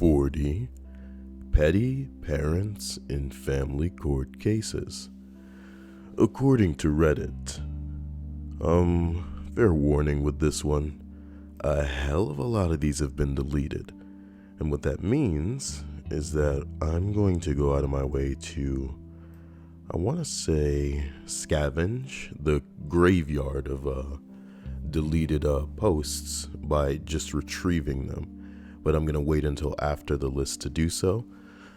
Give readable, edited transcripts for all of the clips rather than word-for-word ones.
40 Petty Parents in Family Court Cases. According to Reddit, fair warning with this one, a hell of a lot of these have been deleted. And what that means is that I'm going to go out of my way to, I want to say, scavenge the graveyard of deleted posts by just retrieving them. But I'm going to wait until after the list to do so.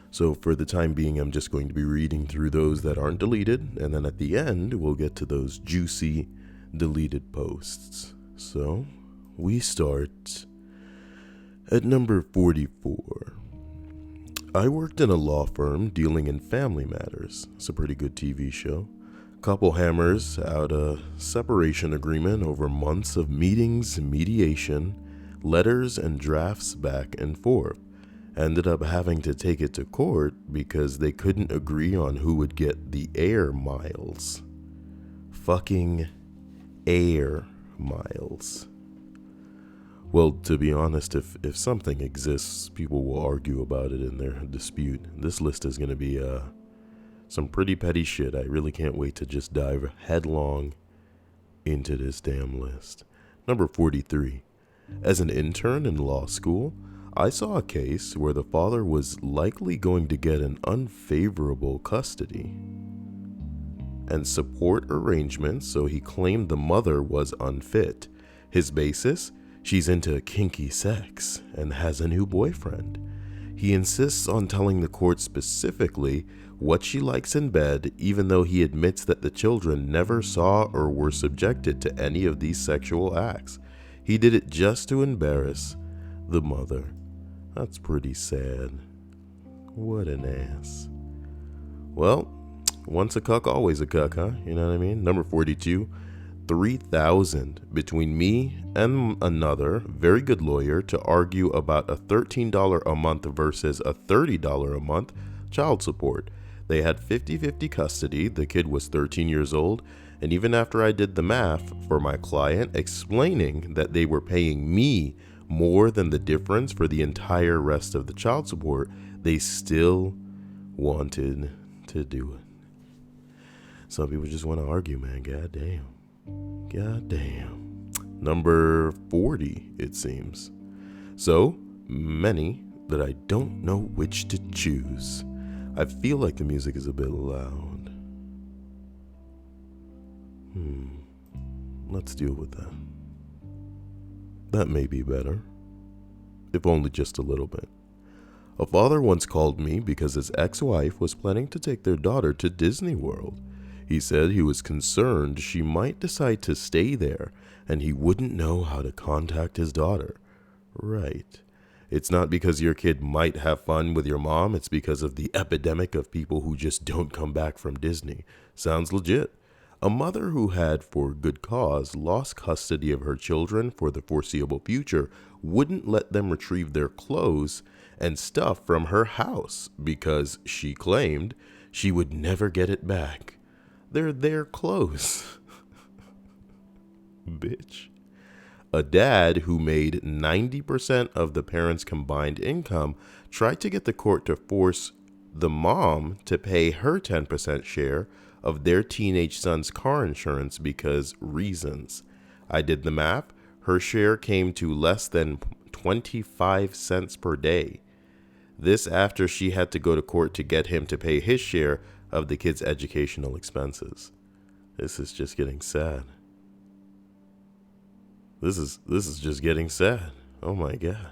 So for the time being, I'm just going to be reading through those that aren't deleted, and then at the end, we'll get to those juicy deleted posts. So we start at number 44. I worked in a law firm dealing in family matters. It's a pretty good TV show. Couple hammers out a separation agreement over months of meetings, mediation, letters, and drafts back and forth. Ended up having to take it to court because they couldn't agree on who would get the air miles. Fucking air miles. Well, to be honest, if something exists, people will argue about it in their dispute. This list is going to be some pretty petty shit. I really can't wait to just dive headlong into this damn list. Number 43. As an intern in law school, I saw a case where the father was likely going to get an unfavorable custody and support arrangement, so he claimed the mother was unfit. His basis? She's into kinky sex and has a new boyfriend. He insists on telling the court specifically what she likes in bed, even though he admits that the children never saw or were subjected to any of these sexual acts. He did it just to embarrass the mother. That's pretty sad. What an ass. Well, once a cuck, always a cuck, huh? You know what I mean? Number 42, $3,000 between me and another very good lawyer to argue about a $13 a month versus a $30 a month child support. They had 50-50 custody. The kid was 13 years old. And even after I did the math for my client, explaining that they were paying me more than the difference for the entire rest of the child support, they still wanted to do it. Some people just want to argue, man. God damn. Number 40, it seems. So many that I don't know which to choose. I feel like the music is a bit loud. Let's deal with that. That may be better, if only just a little bit. A father once called me because his ex-wife was planning to take their daughter to Disney World. He said he was concerned she might decide to stay there and he wouldn't know how to contact his daughter. Right. It's not because your kid might have fun with your mom, it's because of the epidemic of people who just don't come back from Disney. Sounds legit. A mother who had, for good cause, lost custody of her children for the foreseeable future wouldn't let them retrieve their clothes and stuff from her house because she claimed she would never get it back. They're their clothes. Bitch. A dad who made 90% of the parents' combined income tried to get the court to force the mom to pay her 10% share of their teenage son's car insurance because reasons. I did the math. Her share came to less than 25 cents per day. This after she had to go to court to get him to pay his share of the kid's educational expenses. This is just getting sad. This is just getting sad. Oh my God.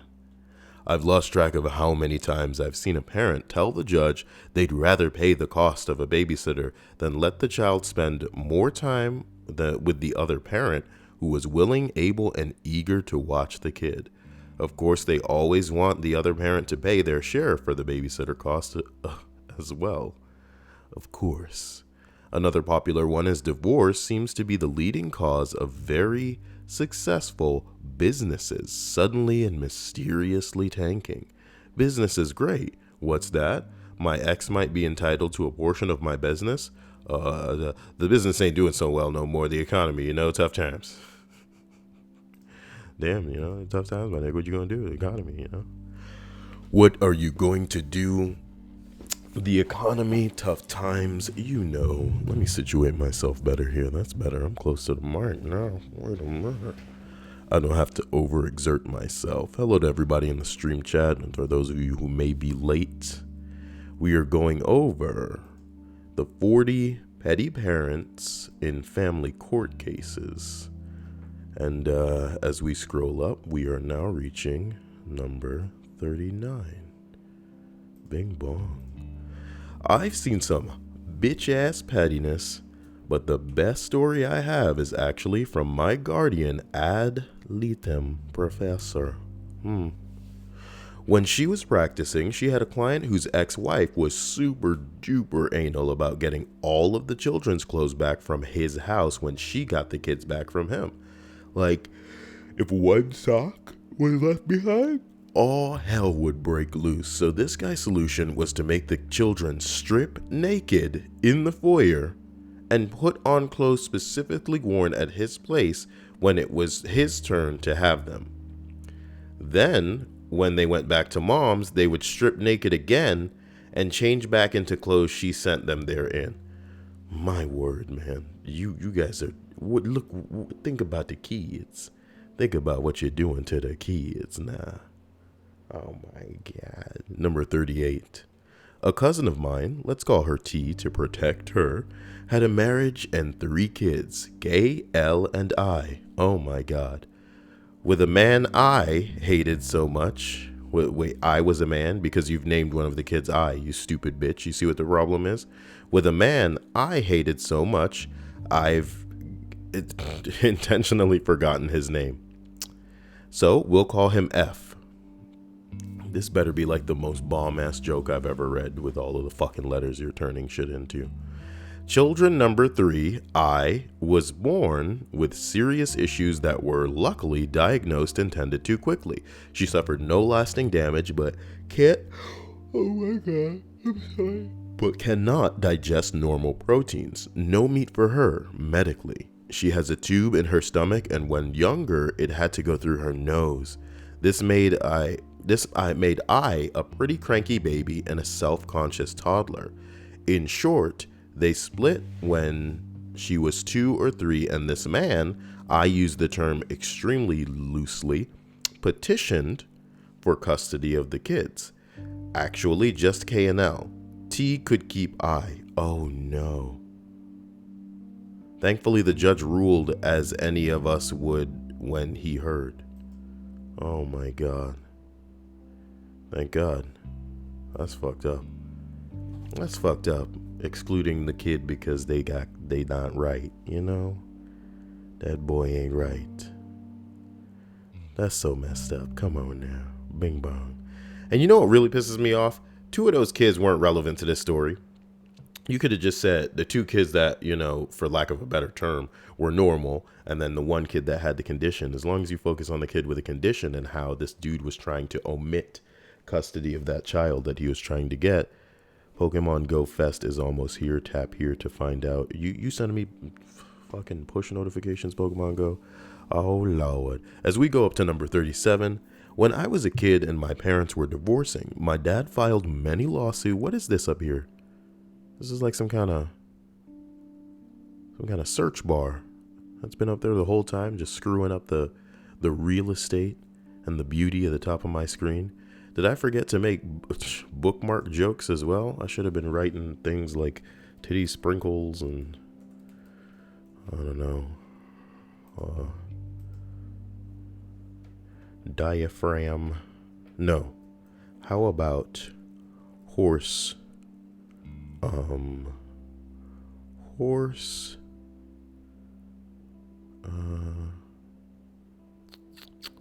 I've lost track of how many times I've seen a parent tell the judge they'd rather pay the cost of a babysitter than let the child spend more time with the other parent who was willing, able, and eager to watch the kid. Of course, they always want the other parent to pay their share for the babysitter cost as well. Of course. Another popular one is divorce seems to be the leading cause of very successful businesses suddenly and mysteriously tanking. Business is great. What's that? My ex might be entitled to a portion of my business. The business ain't doing so well no more. The economy, tough times. Damn, tough times, my nigga. What you gonna do? The economy, What are you going to do? The economy, tough times, Let me situate myself better here. That's better. I'm close to the mic now. Wait a minute. I don't have to overexert myself. Hello to everybody in the stream chat, and for those of you who may be late, we are going over the 40 petty parents in family court cases. And as we scroll up, we are now reaching number 39. Bing bong. I've seen some bitch-ass pettiness, but the best story I have is actually from my guardian ad litem professor. When she was practicing, she had a client whose ex-wife was super duper anal about getting all of the children's clothes back from his house when she got the kids back from him. Like, if one sock was left behind, all hell would break loose. So this guy's solution was to make the children strip naked in the foyer and put on clothes specifically worn at his place when it was his turn to have them. Then, when they went back to mom's, they would strip naked again and change back into clothes she sent them there in. My word, man. You guys are... think about the kids. Think about what you're doing to the kids now. Oh my God. Number 38. A cousin of mine, let's call her T to protect her, had a marriage and 3 kids, Gay, L, and I. Oh my God. With a man I hated so much. Wait, I was a man because you've named one of the kids I, you stupid bitch. You see what the problem is? With a man I hated so much, I've intentionally forgotten his name. So we'll call him F. This better be like the most bomb-ass joke I've ever read with all of the fucking letters you're turning shit into. Children number 3, I, was born with serious issues that were luckily diagnosed and tended to quickly. She suffered no lasting damage, but oh my God, I'm sorry. But cannot digest normal proteins. No meat for her, medically. She has a tube in her stomach, and when younger, it had to go through her nose. This made I a pretty cranky baby and a self-conscious toddler. In short, they split when she was 2 or 3, and this man, I use the term extremely loosely, petitioned for custody of the kids. Actually, just K and L. T could keep I. Oh no. Thankfully, the judge ruled as any of us would when he heard. Oh my God. Thank God. That's fucked up. That's fucked up. Excluding the kid because they not right, you know? That boy ain't right. That's so messed up. Come on now. Bing bong. And you know what really pisses me off? 2 of those kids weren't relevant to this story. You could have just said the 2 kids that, for lack of a better term, were normal, and then the 1 kid that had the condition. As long as you focus on the kid with a condition and how this dude was trying to omit custody of that child that he was trying to get. Pokemon Go Fest is almost here. Tap here to find out. You sending me fucking push notifications, Pokemon Go? Oh Lord. As we go up to number 37, when I was a kid and my parents were divorcing, my dad filed many lawsuits. What is this up here? This is like some kind of search bar that's been up there the whole time, just screwing up the real estate and the beauty of the top of my screen. Did I forget to make bookmark jokes as well? I should have been writing things like titty sprinkles and I don't know, diaphragm. No. How about horse?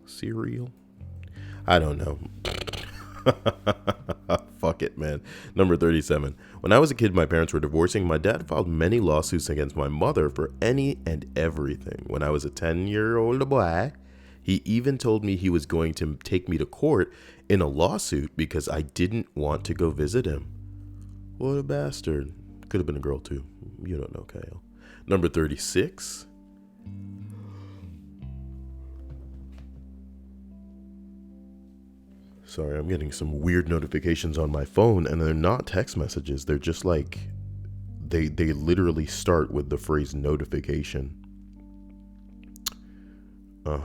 Cereal? I don't know. Fuck it, man. Number 37. When I was a kid, my parents were divorcing. My dad filed many lawsuits against my mother for any and everything. When I was a 10-year-old boy, he even told me he was going to take me to court in a lawsuit because I didn't want to go visit him. What a bastard. Could have been a girl too. You don't know, Kyle. Number 36. Sorry, I'm getting some weird notifications on my phone, and they're not text messages. They're just like, they literally start with the phrase notification. All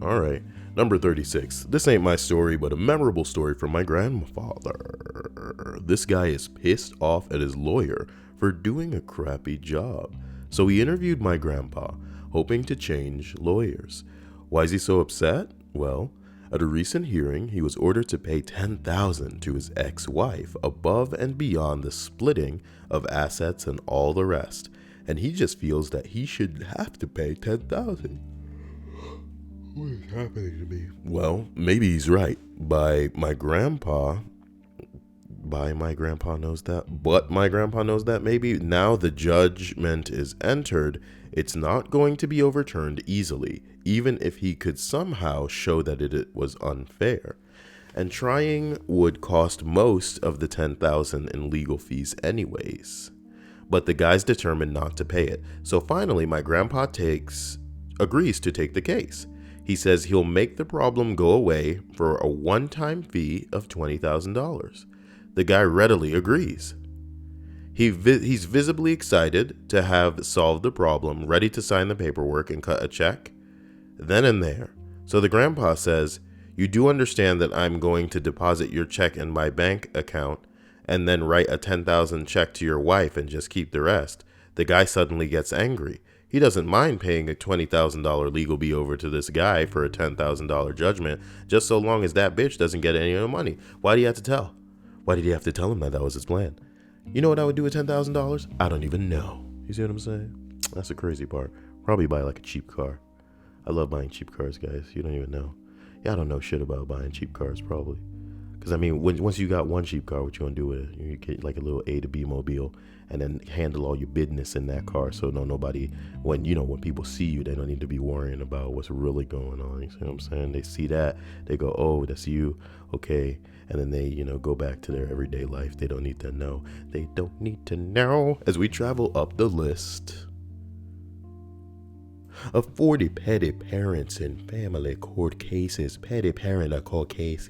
right. Number 36. This ain't my story, but a memorable story from my grandfather. This guy is pissed off at his lawyer for doing a crappy job. So he interviewed my grandpa, hoping to change lawyers. Why is he so upset? Well, at a recent hearing, he was ordered to pay $10,000 to his ex-wife above and beyond the splitting of assets and all the rest. And he just feels that he should have to pay $10,000. What is happening to me? Well, maybe he's right. My grandpa knows that, but my grandpa knows that maybe now the judgment is entered. It's not going to be overturned easily, even if he could somehow show that it was unfair. And trying would cost most of the $10,000 in legal fees anyways. But the guy's determined not to pay it. So finally, my grandpa agrees to take the case. He says he'll make the problem go away for a one-time fee of $20,000. The guy readily agrees. He's visibly excited to have solved the problem, ready to sign the paperwork and cut a check. Then and there. So the grandpa says, "You do understand that I'm going to deposit your check in my bank account and then write a $10,000 check to your wife and just keep the rest." The guy suddenly gets angry. He doesn't mind paying a $20,000 legal fee over to this guy for a $10,000 judgment, just so long as that bitch doesn't get any of the money. Why do you have to tell? Why did he have to tell him that was his plan? You know what I would do with $10,000? I don't even know. You see what I'm saying? That's the crazy part. Probably buy like a cheap car. I love buying cheap cars, guys. You don't even know. Yeah, I don't know shit about buying cheap cars, probably. Because, I mean, once you got one cheap car, what you going to do with it? You get like a little A to B mobile and then handle all your business in that car. So nobody, when people see you, they don't need to be worrying about what's really going on. You see what I'm saying? They see that, they go, "Oh, that's you. Okay." And then they, go back to their everyday life. They don't need to know. They don't need to know. As we travel up the list of 40 petty parents in family court cases, petty parent or court case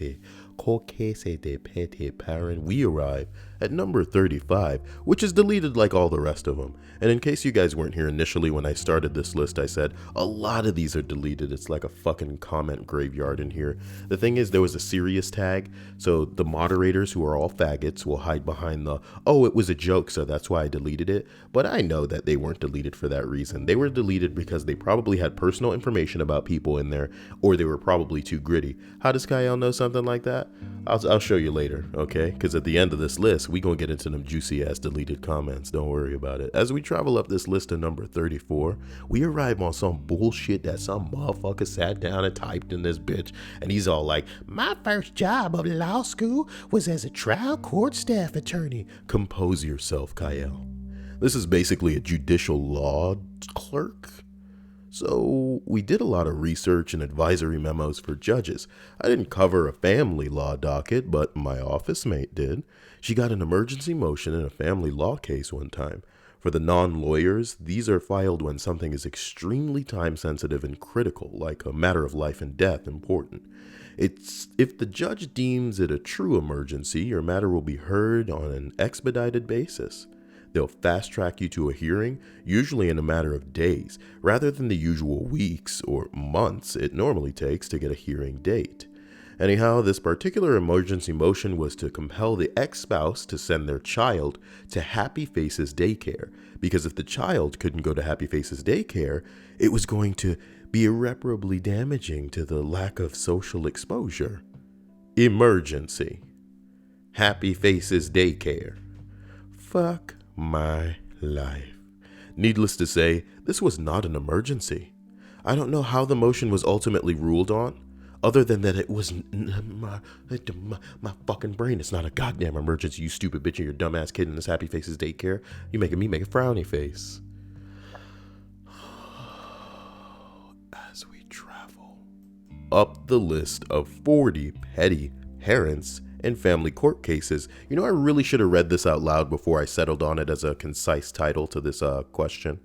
de petty parent, we arrive at number 35, which is deleted like all the rest of them. And in case you guys weren't here initially when I started this list, I said a lot of these are deleted. It's like a fucking comment graveyard in here. The thing is, there was a serious tag, so the moderators, who are all faggots, will hide behind the, "Oh, it was a joke, so that's why I deleted it." But I know that they weren't deleted for that reason. They were deleted because they probably had personal information about people in there, or they were probably too gritty. How does Kyle know something like that? I'll show you later, okay? Because at the end of this list, we gonna get into them juicy ass deleted comments. Don't worry about it. As we travel up this list to number 34, we arrive on some bullshit that some motherfucker sat down and typed in this bitch, and he's all like, "My first job of law school was as a trial court staff attorney." Compose yourself, Kyle. This is basically a judicial law clerk. So we did a lot of research and advisory memos for judges. I didn't cover a family law docket, but my office mate did. She got an emergency motion in a family law case one time. For the non-lawyers, these are filed when something is extremely time-sensitive and critical, like a matter of life and death important. If the judge deems it a true emergency, your matter will be heard on an expedited basis. They'll fast track you to a hearing, usually in a matter of days, rather than the usual weeks or months it normally takes to get a hearing date. Anyhow, this particular emergency motion was to compel the ex-spouse to send their child to Happy Faces daycare, because if the child couldn't go to Happy Faces daycare, it was going to be irreparably damaging to the lack of social exposure. Emergency. Happy Faces daycare. Fuck my life. Needless to say, this was not an emergency. I don't know how the motion was ultimately ruled on, other than that it was my fucking brain. It's not a goddamn emergency, you stupid bitch and your dumbass kid in this Happy Faces daycare. You making me make a frowny face. As we travel up the list of 40 petty parents in family court cases. I really should have read this out loud before I settled on it as a concise title to this question.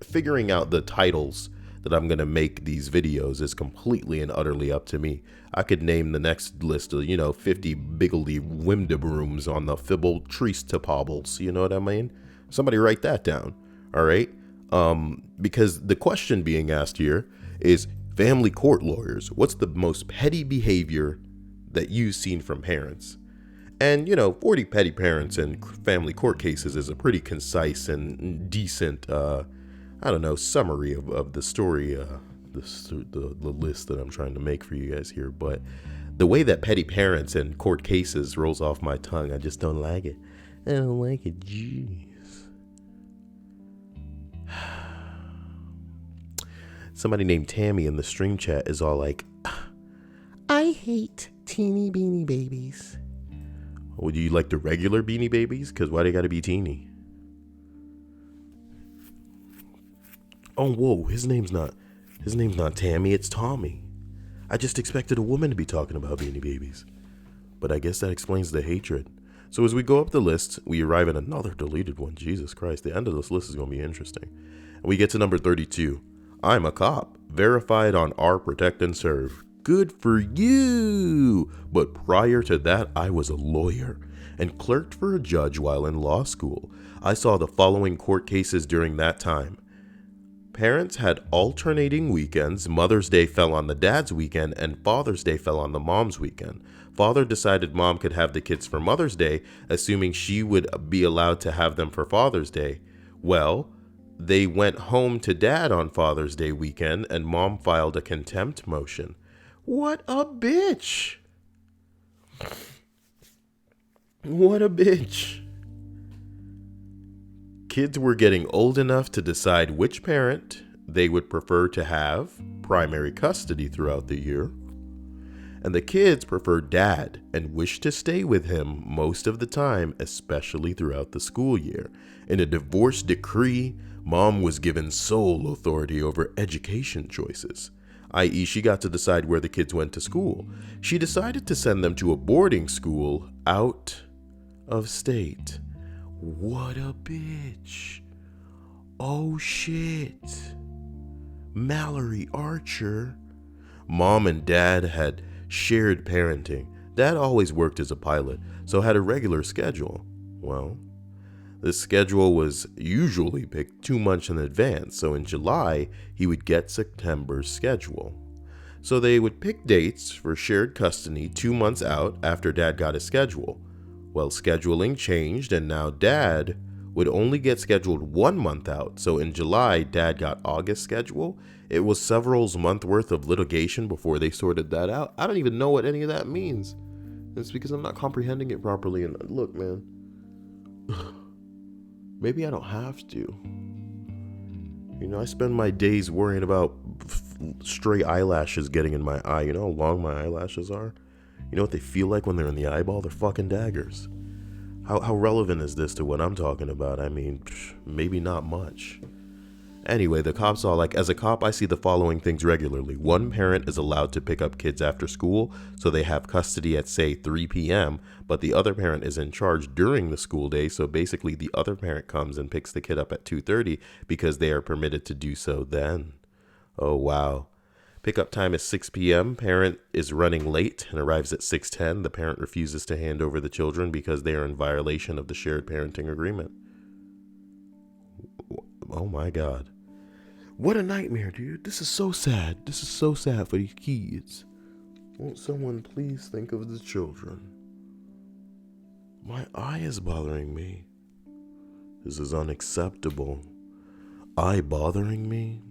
Figuring out the titles that I'm going to make these videos is completely and utterly up to me. I could name the next list of, 50 biggledy wimdabrooms on the fibble trees to pobbles. You know what I mean? Somebody write that down. All right. Because the question being asked here is, family court lawyers, what's the most petty behavior that you've seen from parents? And, 40 petty parents and family court cases is a pretty concise and decent, summary of the story, the list that I'm trying to make for you guys here. But the way that petty parents and court cases rolls off my tongue, I just don't like it. I don't like it. Jeez. Somebody named Tammy in the stream chat is all like, I hate teeny beanie babies. Would you like the regular Beanie Babies? Because why they gotta be teeny? Oh, whoa, his name's not Tammy, it's Tommy. I just expected a woman to be talking about Beanie Babies. But I guess that explains the hatred. So as we go up the list, we arrive at another deleted one. Jesus Christ, the end of this list is gonna be interesting. And we get to number 32. I'm a cop, verified on R Protect and Serve. Good for you! But prior to that, I was a lawyer and clerked for a judge while in law school. I saw the following court cases during that time. Parents had alternating weekends. Mother's Day fell on the dad's weekend and Father's Day fell on the mom's weekend. Father decided mom could have the kids for Mother's Day, assuming she would be allowed to have them for Father's Day. Well, they went home to dad on Father's Day weekend and mom filed a contempt motion. What a bitch. What a bitch. Kids were getting old enough to decide which parent they would prefer to have primary custody throughout the year. And the kids preferred dad and wished to stay with him most of the time, especially throughout the school year. In a divorce decree, mom was given sole authority over education choices. i.e., she got to decide where the kids went to school. She decided to send them to a boarding school out of state. What a bitch. Oh shit. Mallory Archer. Mom and dad had shared parenting. Dad always worked as a pilot, so had a regular schedule. Well, the schedule was usually picked 2 months in advance, so in July, he would get September's schedule. So they would pick dates for shared custody 2 months out after dad got his schedule. Well, scheduling changed, and now dad would only get scheduled 1 month out. So in July, dad got August schedule. It was several months worth of litigation before they sorted that out. I don't even know what any of that means. It's because I'm not comprehending it properly. And look, man, maybe I don't have to. I spend my days worrying about stray eyelashes getting in my eye. You know how long my eyelashes are? You know what they feel like when they're in the eyeball? They're fucking daggers. How relevant is this to what I'm talking about? I mean, maybe not much. Anyway, the cop's all like, as a cop, I see the following things regularly. One parent is allowed to pick up kids after school, so they have custody at, say, 3 p.m., but the other parent is in charge during the school day, so basically the other parent comes and picks the kid up at 2:30 because they are permitted to do so then. Oh, wow. Pickup time is 6 p.m. Parent is running late and arrives at 6:10. The parent refuses to hand over the children because they are in violation of the shared parenting agreement. Oh, my God. What a nightmare, dude. This is so sad. This is so sad for these kids. Won't someone please think of the children? My eye is bothering me. This is unacceptable. Eye bothering me?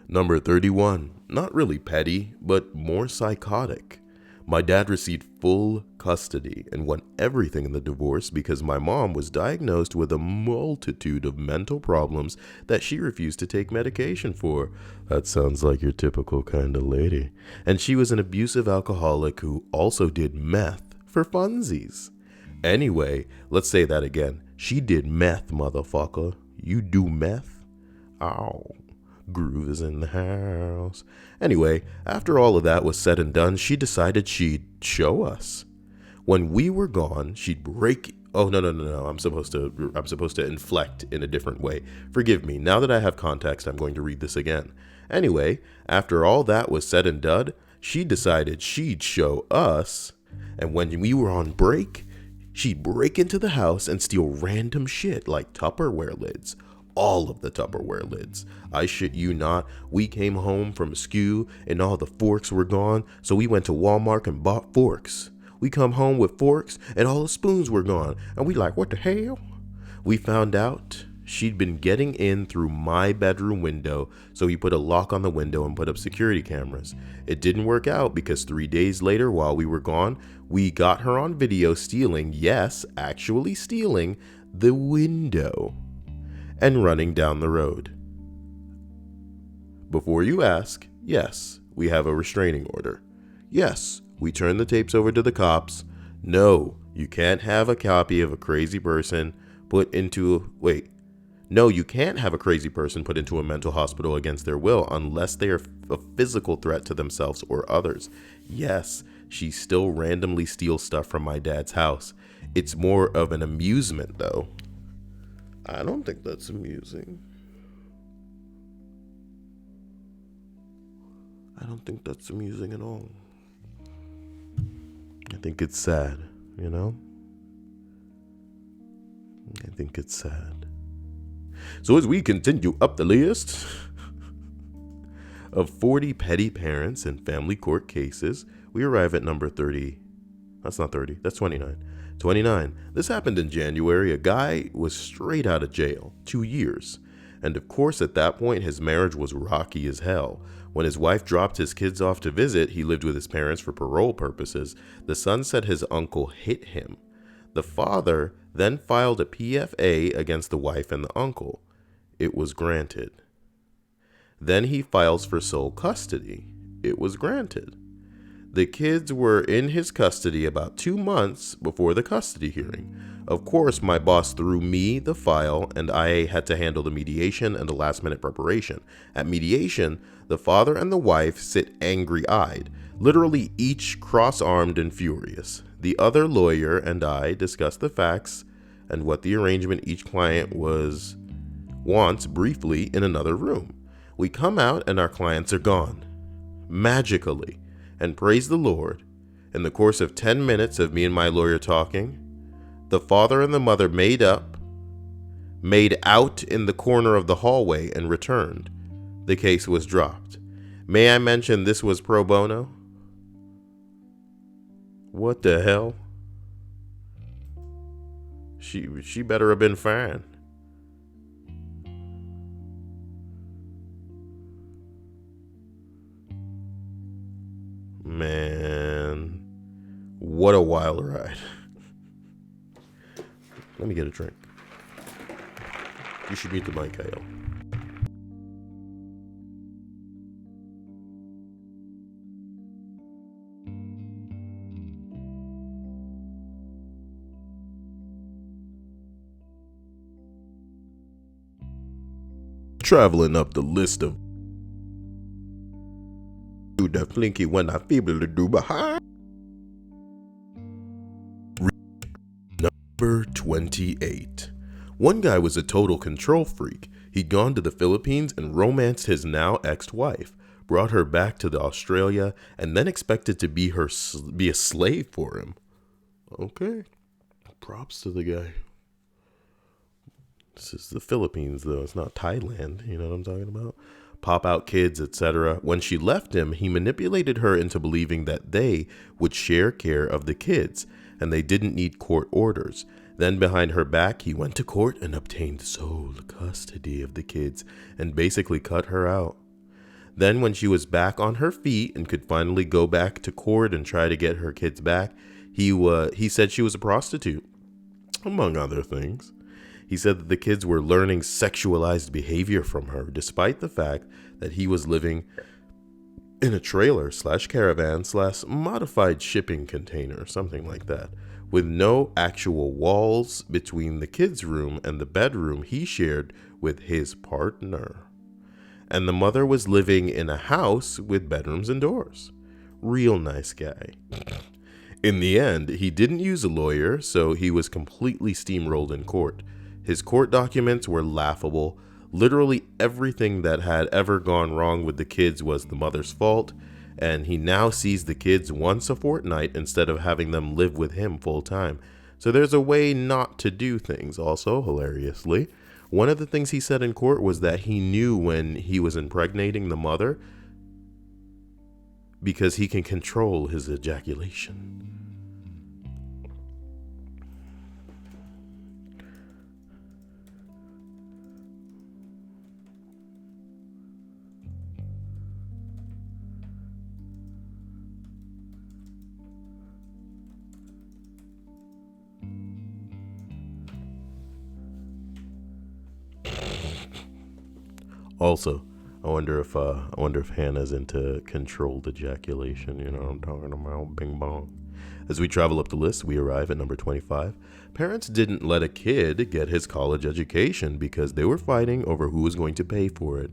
Number 31. Not really petty, but more psychotic. My dad received full custody and won everything in the divorce because my mom was diagnosed with a multitude of mental problems that she refused to take medication for. That sounds like your typical kind of lady. And she was an abusive alcoholic who also did meth for funsies. Anyway, let's say that again. She did meth, motherfucker. You do meth? Ow. Groove is in the house. Anyway, after all of that was said and done, she decided she'd show us. When we were gone, she'd break. Oh, no. I'm supposed to inflect in a different way. Forgive me. Now that I have context, I'm going to read this again. Anyway, after all that was said and done, she decided she'd show us, and when we were on break, she'd break into the house and steal random shit like Tupperware lids. All of the Tupperware lids. I shit you not, we came home from a skew and all the forks were gone, so we went to Walmart and bought forks. We come home with forks and all the spoons were gone, and we like, what the hell? We found out she'd been getting in through my bedroom window, so he put a lock on the window and put up security cameras. It didn't work out because 3 days later, while we were gone, we got her on video stealing, yes, actually stealing, the window and running down the road. Before you ask, yes, we have a restraining order. Yes, we turned the tapes over to the cops. No, you can't have a copy of a crazy person put into No, you can't have a crazy person put into a mental hospital against their will unless they are a physical threat to themselves or others. Yes, she still randomly steals stuff from my dad's house. It's more of an amusement, though. I don't think that's amusing. I don't think that's amusing at all. I think it's sad, you know? I think it's sad. So as we continue up the list of 40 petty parents and family court cases, we arrive at number 30. That's not 30, that's 29. 29. This happened in January. A guy was straight out of jail, 2 years. And of course, at that point, his marriage was rocky as hell. When his wife dropped his kids off to visit, he lived with his parents for parole purposes. The son said his uncle hit him. The father then filed a PFA against the wife and the uncle. It was granted. Then he files for sole custody. It was granted. The kids were in his custody about 2 months before the custody hearing. Of course, my boss threw me the file and I had to handle the mediation and the last minute preparation. At mediation, the father and the wife sit angry-eyed, literally each cross-armed and furious. The other lawyer and I discuss the facts and what the arrangement each client wants briefly in another room. We come out and our clients are gone. Magically. And praise the Lord, in the course of 10 minutes of me and my lawyer talking, the father and the mother made out in the corner of the hallway and returned. The case was dropped. May I mention this was pro bono? What the hell? She better have been fine. Man, what a wild ride. Let me get a drink. You should mute the mic, Kyle. Traveling up the list of the flinky when I feeble to do behind. Number 28. One guy was a total control freak. He'd gone to the Philippines and romanced his now ex-wife, brought her back to Australia, and then expected to be a slave for him. Okay. Props to the guy. This is the Philippines, though. It's not Thailand. You know what I'm talking about? Pop out kids, etc. When she left him, he manipulated her into believing that they would share care of the kids and they didn't need court orders. Then behind her back, he went to court and obtained sole custody of the kids and basically cut her out. Then when she was back on her feet and could finally go back to court and try to get her kids back, he said she was a prostitute, among other things. He said that the kids were learning sexualized behavior from her, despite the fact that he was living in a trailer / caravan / modified shipping container, something like that, with no actual walls between the kids' room and the bedroom he shared with his partner. And the mother was living in a house with bedrooms and doors. Real nice guy. In the end, he didn't use a lawyer, so he was completely steamrolled in court. His court documents were laughable, Literally everything that had ever gone wrong with the kids was the mother's fault, and he now sees the kids once a fortnight instead of having them live with him full time. So there's a way not to do things. Also, hilariously, one of the things he said in court was that he knew when he was impregnating the mother because he can control his ejaculation. Also, I wonder if Hannah's into controlled ejaculation. You know what I'm talking about? Bing bong. As we travel up the list, we arrive at number 25. Parents didn't let a kid get his college education because they were fighting over who was going to pay for it.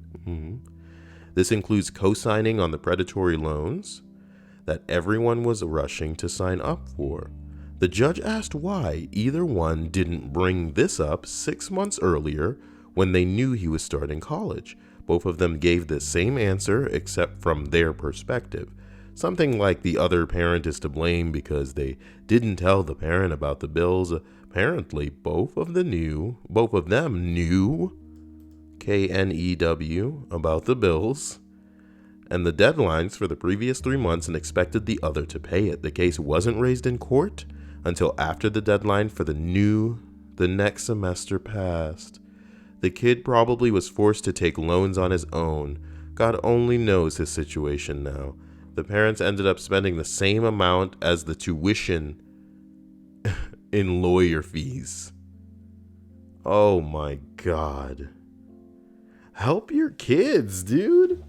This includes co-signing on the predatory loans that everyone was rushing to sign up for. The judge asked why either one didn't bring this up 6 months earlier when they knew he was starting college. Both of them gave the same answer except from their perspective. Something like the other parent is to blame because they didn't tell the parent about the bills. Apparently, both of them knew, KNEW, about the bills and the deadlines for the previous 3 months and expected the other to pay it. The case wasn't raised in court until after the deadline for the next semester passed. The kid probably was forced to take loans on his own. God only knows his situation now. The parents ended up spending the same amount as the tuition in lawyer fees. Oh my God. Help your kids, dude.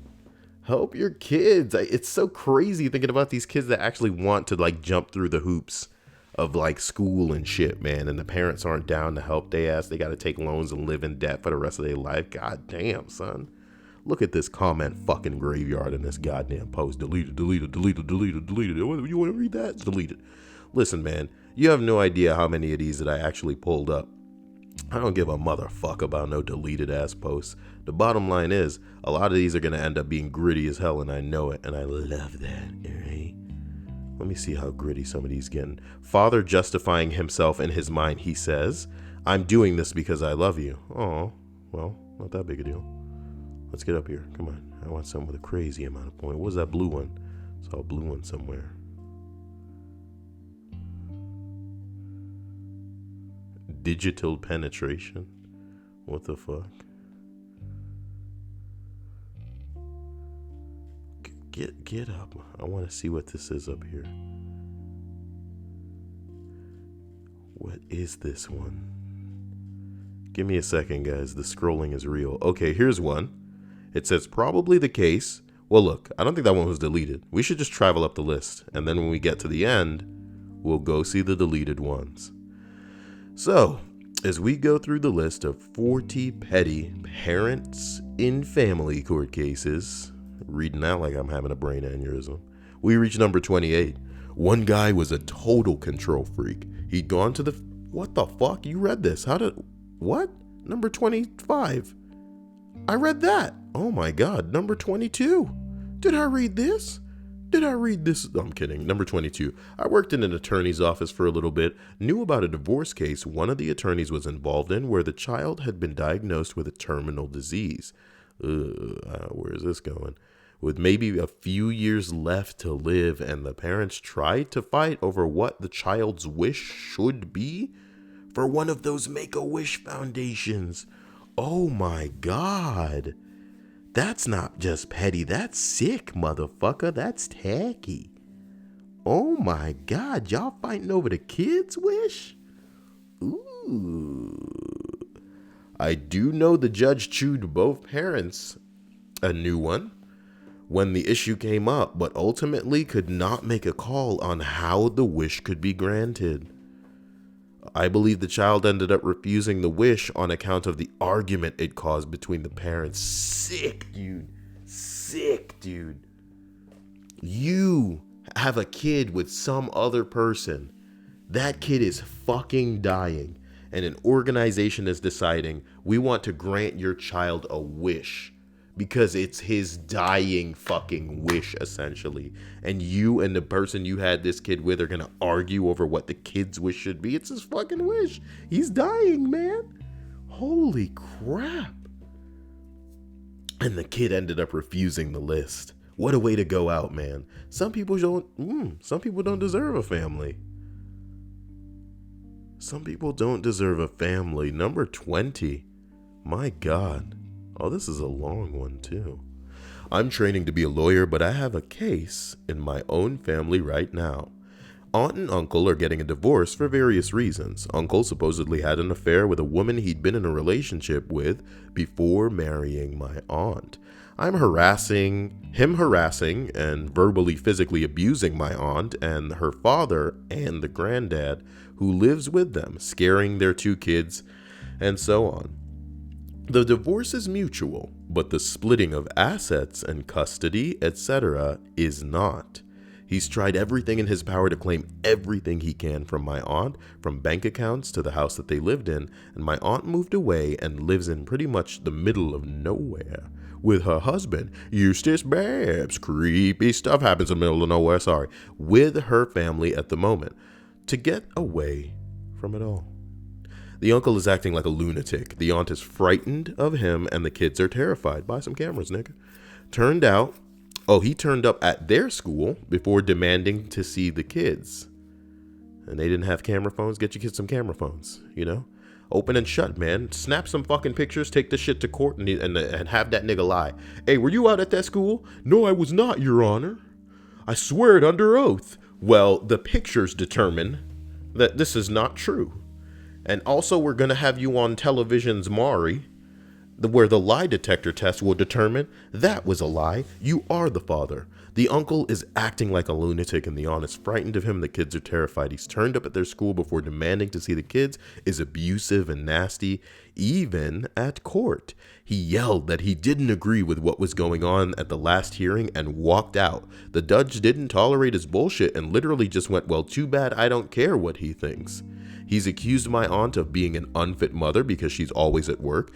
Help your kids. It's so crazy thinking about these kids that actually want to jump through the hoops of school and shit, man, and the parents aren't down to help their ass. They got to take loans and live in debt for the rest of their life. God damn, son. Look at this comment fucking graveyard in this goddamn post. Deleted. You want to read that? It's deleted. Listen, man, you have no idea how many of these that I actually pulled up. I don't give a motherfucker about no deleted ass posts. The bottom line is, a lot of these are going to end up being gritty as hell, and I know it, and I love that, alright? Let me see how gritty some of these getting. Father justifying himself in his mind, he says, I'm doing this because I love you. Oh, well, not that big a deal. Let's get up here. Come on. I want something with a crazy amount of points. What was that blue one? I saw a blue one somewhere. Digital penetration. What the fuck? Get up. I want to see what this is up here. What is this one? Give me a second, guys. The scrolling is real. Okay, here's one. It says probably the case. Well, look, I don't think that one was deleted. We should just travel up the list. And then when we get to the end, we'll go see the deleted ones. So, as we go through the list of 40 petty parents in family court cases, reading out like I'm having a brain aneurysm, we reach number 28. One guy was a total control freak. He'd gone to what the fuck? You read this. What? Number 25. I read that. Oh my God. Number 22. Did I read this? I'm kidding. Number 22. I worked in an attorney's office for a little bit, knew about a divorce case one of the attorneys was involved in where the child had been diagnosed with a terminal disease. Where is this going? With maybe a few years left to live, and the parents tried to fight over what the child's wish should be for one of those Make-A-Wish foundations. Oh my God. That's not just petty, that's sick, motherfucker. That's tacky. Oh my God, y'all fighting over the kid's wish? Ooh. I do know the judge chewed both parents a new one when the issue came up, but ultimately could not make a call on how the wish could be granted. I believe the child ended up refusing the wish on account of the argument it caused between the parents. Sick, dude. Sick, dude. You have a kid with some other person. That kid is fucking dying. and an organization is deciding we want to grant your child a wish because it's his dying fucking wish, essentially. And you and the person you had this kid with are gonna argue over what the kid's wish should be. It's his fucking wish. He's dying, man. Holy crap. And the kid ended up refusing the list. What a way to go out, man. Some people don't deserve a family. Some people don't deserve a family. Number 20. My God. Oh, this is a long one, too. I'm training to be a lawyer, but I have a case in my own family right now. Aunt and uncle are getting a divorce for various reasons. Uncle supposedly had an affair with a woman he'd been in a relationship with before marrying my aunt. I'm harassing and verbally physically abusing my aunt and her father and the granddad who lives with them, scaring their 2 kids, and so on. The divorce is mutual, but the splitting of assets and custody, etc., is not. He's tried everything in his power to claim everything he can from my aunt, from bank accounts to the house that they lived in, and my aunt moved away and lives in pretty much the middle of nowhere with her husband, Eustace Babs. Creepy stuff happens in the middle of nowhere, with her family at the moment, to get away from it all. The uncle is acting like a lunatic. The aunt is frightened of him, and the kids are terrified. Buy some cameras, nigga. He turned up at their school before demanding to see the kids. And they didn't have camera phones. Get your kids some camera phones, Open and shut, man. Snap some fucking pictures, take the shit to court, and have that nigga lie. Hey, were you out at that school? No, I was not, Your Honor. I swear it under oath. Well, the pictures determine that this is not true. And also, we're going to have you on television's Maury, where the lie detector test will determine that was a lie. You are the father. The uncle is acting like a lunatic, and the aunt is frightened of him. The kids are terrified. He's turned up at their school before demanding to see the kids, is abusive and nasty, even at court. He yelled that he didn't agree with what was going on at the last hearing and walked out. The judge didn't tolerate his bullshit and literally just went, well, too bad, I don't care what he thinks. He's accused my aunt of being an unfit mother because she's always at work.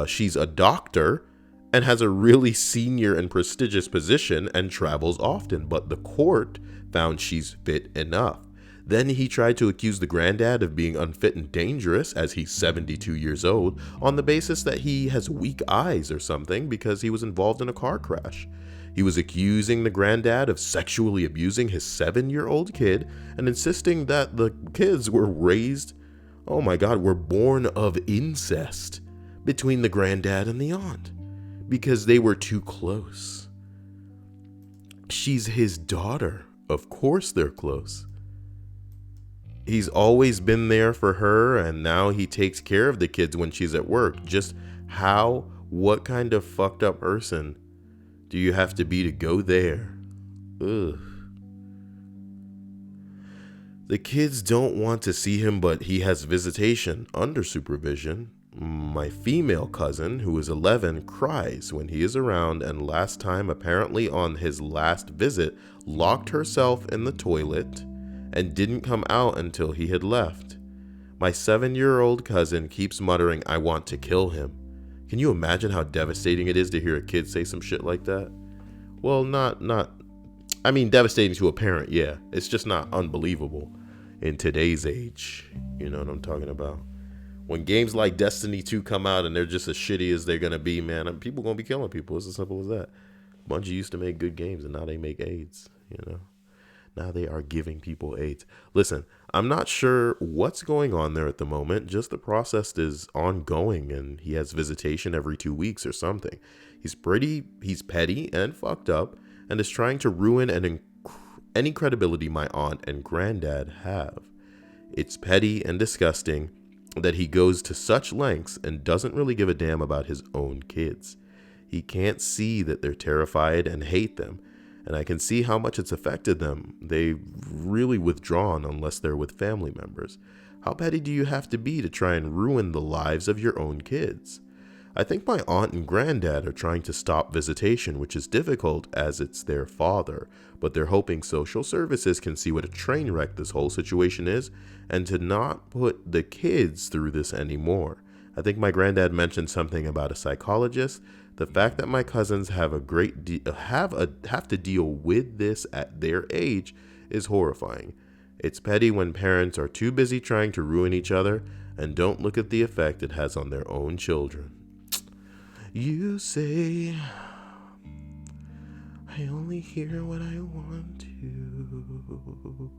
She's a doctor and has a really senior and prestigious position and travels often, but the court found she's fit enough. Then he tried to accuse the granddad of being unfit and dangerous, as he's 72 years old, on the basis that he has weak eyes or something because he was involved in a car crash. He was accusing the granddad of sexually abusing his 7-year-old kid and insisting that the kids were born of incest between the granddad and the aunt because they were too close. She's his daughter. Of course they're close. He's always been there for her, and now he takes care of the kids when she's at work. What kind of fucked up person do you have to be to go there? Ugh. The kids don't want to see him, but he has visitation under supervision. My female cousin, who is 11, cries when he is around, and last time, apparently on his last visit, locked herself in the toilet and didn't come out until he had left. My 7-year-old cousin keeps muttering, I want to kill him. Can you imagine how devastating it is to hear a kid say some shit like that? Well, devastating to a parent, yeah. It's just not unbelievable in today's age. You know what I'm talking about? When games like Destiny 2 come out and they're just as shitty as they're going to be, man, people going to be killing people. It's as simple as that. Bungie used to make good games, and now they make AIDS, Now they are giving people AIDS. Listen, I'm not sure what's going on there at the moment. Just the process is ongoing, and he has visitation every 2 weeks or something. He's petty and fucked up, and is trying to ruin any credibility my aunt and granddad have. It's petty and disgusting that he goes to such lengths and doesn't really give a damn about his own kids. He can't see that they're terrified and hate them, and I can see how much it's affected them. They've really withdrawn unless they're with family members. How petty do you have to be to try and ruin the lives of your own kids? I think my aunt and granddad are trying to stop visitation, which is difficult as it's their father, but they're hoping social services can see what a train wreck this whole situation is and to not put the kids through this anymore. I think my granddad mentioned something about a psychologist. The fact that my cousins have have to deal with this at their age is horrifying. It's petty when parents are too busy trying to ruin each other and don't look at the effect it has on their own children. You say, I only hear what I want to.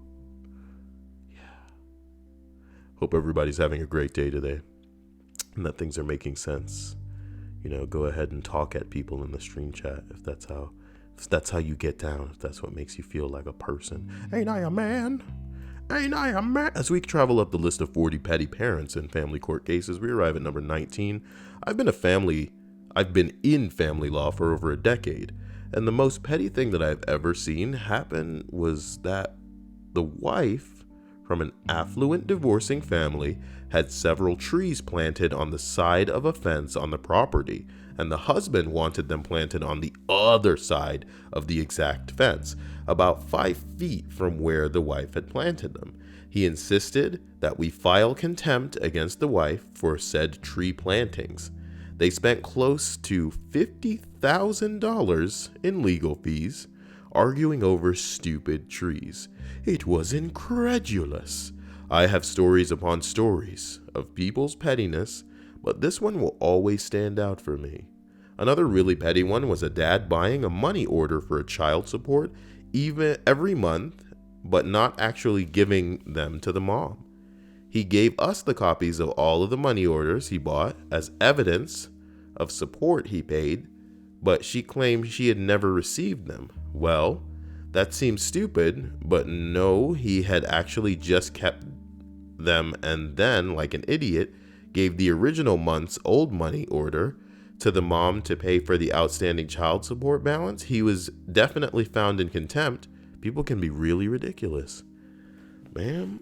Yeah. Hope everybody's having a great day today and that things are making sense. Go ahead and talk at people in the stream chat if that's how you get down, if that's what makes you feel like a person. Ain't I a man? Ain't I a man? As we travel up the list of 40 petty parents in family court cases, we arrive at number 19. I've been in family law for over a decade, and the most petty thing that I've ever seen happen was that the wife from an affluent divorcing family had several trees planted on the side of a fence on the property, and the husband wanted them planted on the other side of the exact fence, about 5 feet from where the wife had planted them. He insisted that we file contempt against the wife for said tree plantings. They spent close to $50,000 in legal fees, arguing over stupid trees. It was incredulous. I have stories upon stories of people's pettiness, but this one will always stand out for me. Another really petty one was a dad buying a money order for a child support every month, but not actually giving them to the mom. He gave us the copies of all of the money orders he bought as evidence of support he paid, but she claimed she had never received them. Well, that seems stupid, but no, he had actually just kept them and then, like an idiot, gave the original month's old money order to the mom to pay for the outstanding child support balance. He was definitely found in contempt. People can be really ridiculous. Man,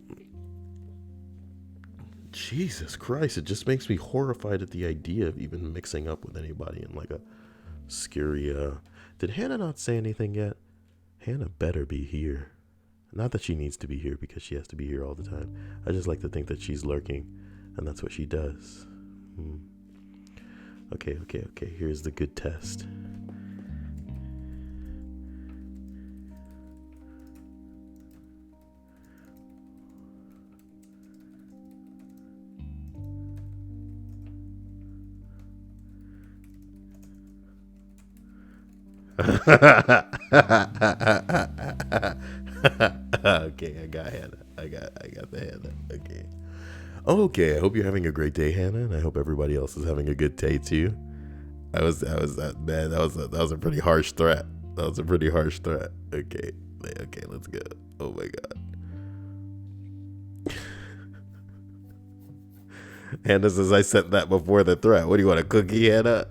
Jesus Christ, it just makes me horrified at the idea of even mixing up with anybody in like a scary, Did Hannah not say anything yet? Hannah better be here. Not that she needs to be here because she has to be here all the time. I just like to think that she's lurking and that's what she does. Okay. Here's the good test. Okay, I got Hannah. I got the Hannah. Okay, I hope you're having a great day, Hannah, and I hope everybody else is having a good day too. That was a pretty harsh threat. Okay, let's go. Oh my god. Hannah says I sent that before the threat. What do you want, a cookie, Hannah?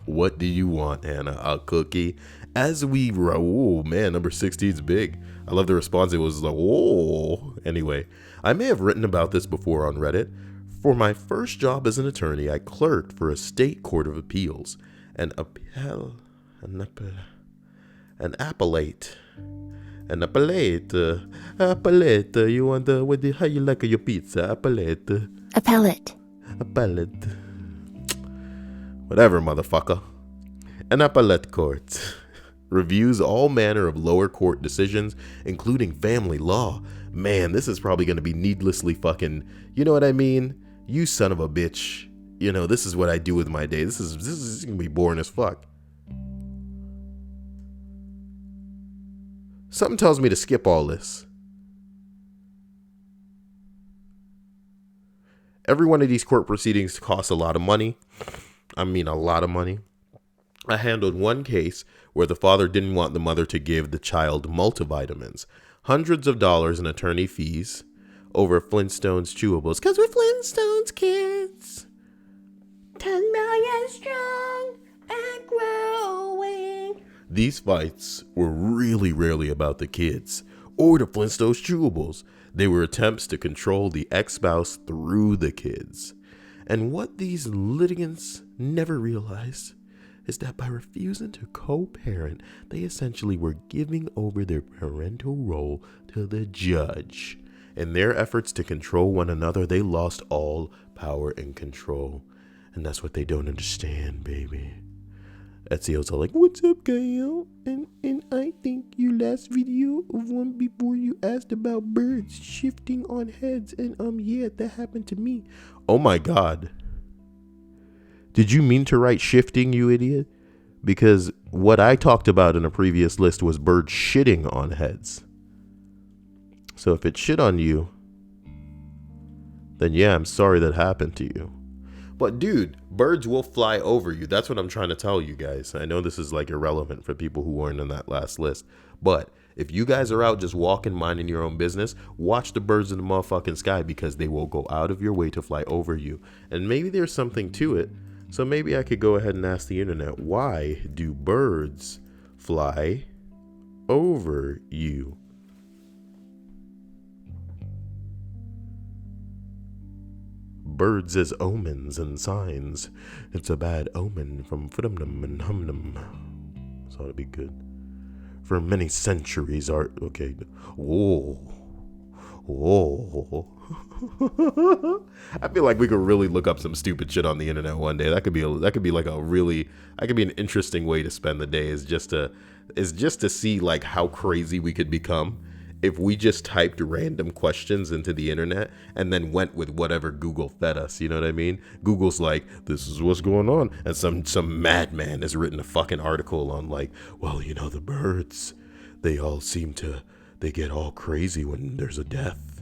What do you want, Hannah? A cookie? As we roll, man, number 16 is big. I love the response. It was like, whoa. Anyway, I may have written about this before on Reddit. For my first job as an attorney, I clerked for a state court of appeals. An appellate. You want how you like your pizza? Appellate. Whatever, motherfucker. An appellate court reviews all manner of lower court decisions, including family law. Man, this is probably going to be needlessly fucking, you know what I mean? You son of a bitch. This is what I do with my day. This is going to be boring as fuck. Something tells me to skip all this. Every one of these court proceedings costs a lot of money. I mean, a lot of money. I handled one case where the father didn't want the mother to give the child multivitamins. Hundreds of dollars in attorney fees over Flintstones chewables. Because we're Flintstones kids. 10 million strong and growing. These fights were really rarely about the kids or the Flintstones chewables. They were attempts to control the ex-spouse through the kids. And what these litigants never realized is that by refusing to co-parent, they essentially were giving over their parental role to the judge. In their efforts to control one another, they lost all power and control. And that's what they don't understand, baby. Ezio's all like, what's up, Kyle? And I think your last video of one before you asked about birds shifting on heads. And yeah, that happened to me. Oh my God. Did you mean to write shifting, you idiot? Because what I talked about in a previous list was birds shitting on heads. So if it shit on you, then yeah, I'm sorry that happened to you. But dude, birds will fly over you. That's what I'm trying to tell you guys. I know this is like irrelevant for people who weren't in that last list. But if you guys are out just walking, minding your own business, watch the birds in the motherfucking sky, because they will go out of your way to fly over you. And maybe there's something to it. So maybe I could go ahead and ask the internet, why do birds fly over you? Birds as omens and signs. It's a bad omen from Fudumnum and Humnum. So it'll be good. For many centuries, art. Okay. Whoa. I feel like we could really look up some stupid shit on the internet one day. That could be an interesting way to spend the day. Is just to see like how crazy we could become if we just typed random questions into the internet and then went with whatever Google fed us. You know what I mean? Google's like, this is what's going on. And some madman has written a fucking article on like, well, you know, the birds, they get all crazy when there's a death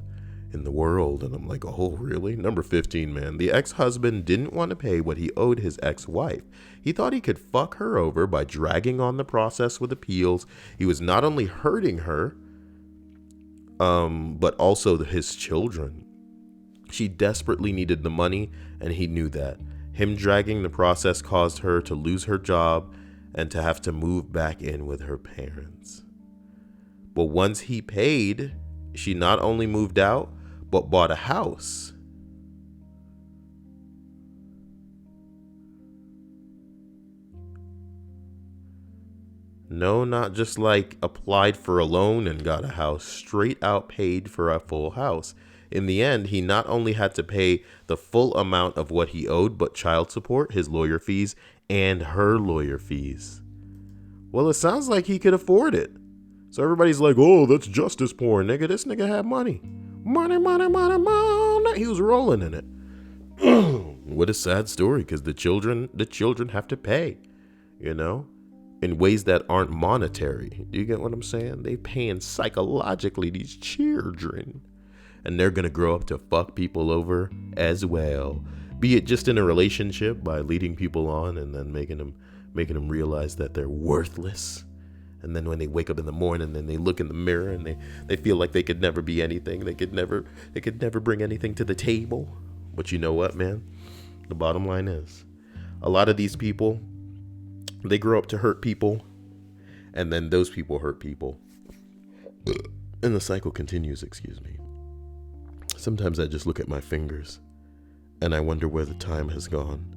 in the world. And I'm like, oh, really? Number 15, man. The ex-husband didn't want to pay what he owed his ex-wife. He thought he could fuck her over by dragging on the process with appeals. He was not only hurting her, but also his children. She desperately needed the money, and he knew that. Him dragging the process caused her to lose her job and to have to move back in with her parents. But once he paid, she not only moved out, but bought a house. No, not just like applied for a loan and got a house, straight out paid for a full house. In the end, he not only had to pay the full amount of what he owed, but child support, his lawyer fees, and her lawyer fees. Well, it sounds like he could afford it. So everybody's like, oh, that's justice porn, nigga. This nigga had money. Money, money, money, money. He was rolling in it. What a sad story, because the children have to pay, you know? In ways that aren't monetary. Do you get what I'm saying? They paying psychologically, these children. And they're going to grow up to fuck people over as well. Be it just in a relationship by leading people on and then making them realize that they're worthless. And then when they wake up in the morning and they look in the mirror and they feel like they could never be anything. They could never bring anything to the table. But you know what, man? The bottom line is, a lot of these people, they grow up to hurt people, and then those people hurt people. And the cycle continues, excuse me. Sometimes I just look at my fingers, and I wonder where the time has gone.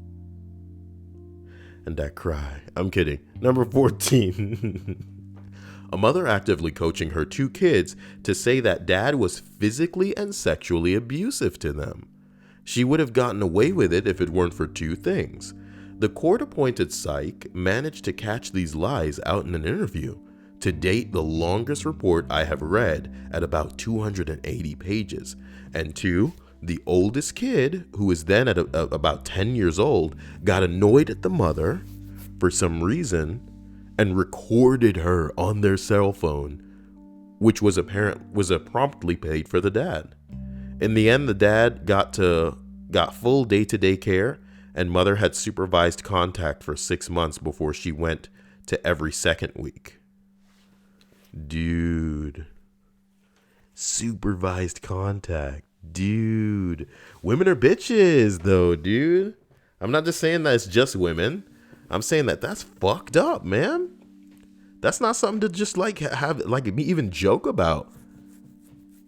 And I cry. I'm kidding. Number 14. A mother actively coaching her 2 kids to say that dad was physically and sexually abusive to them. She would have gotten away with it if it weren't for 2 things. The court-appointed psych managed to catch these lies out in an interview. To date, the longest report I have read, at about 280 pages. And 2, the oldest kid, who was then at about 10 years old, got annoyed at the mother for some reason and recorded her on their cell phone, which was promptly paid for the dad. In the end, the dad got full day-to-day care, and mother had supervised contact for 6 months before she went to every second week. Dude. Supervised contact. Dude. Women are bitches, though, dude. I'm not just saying that it's just women. I'm saying that that's fucked up, man. That's not something to just like have like me even joke about.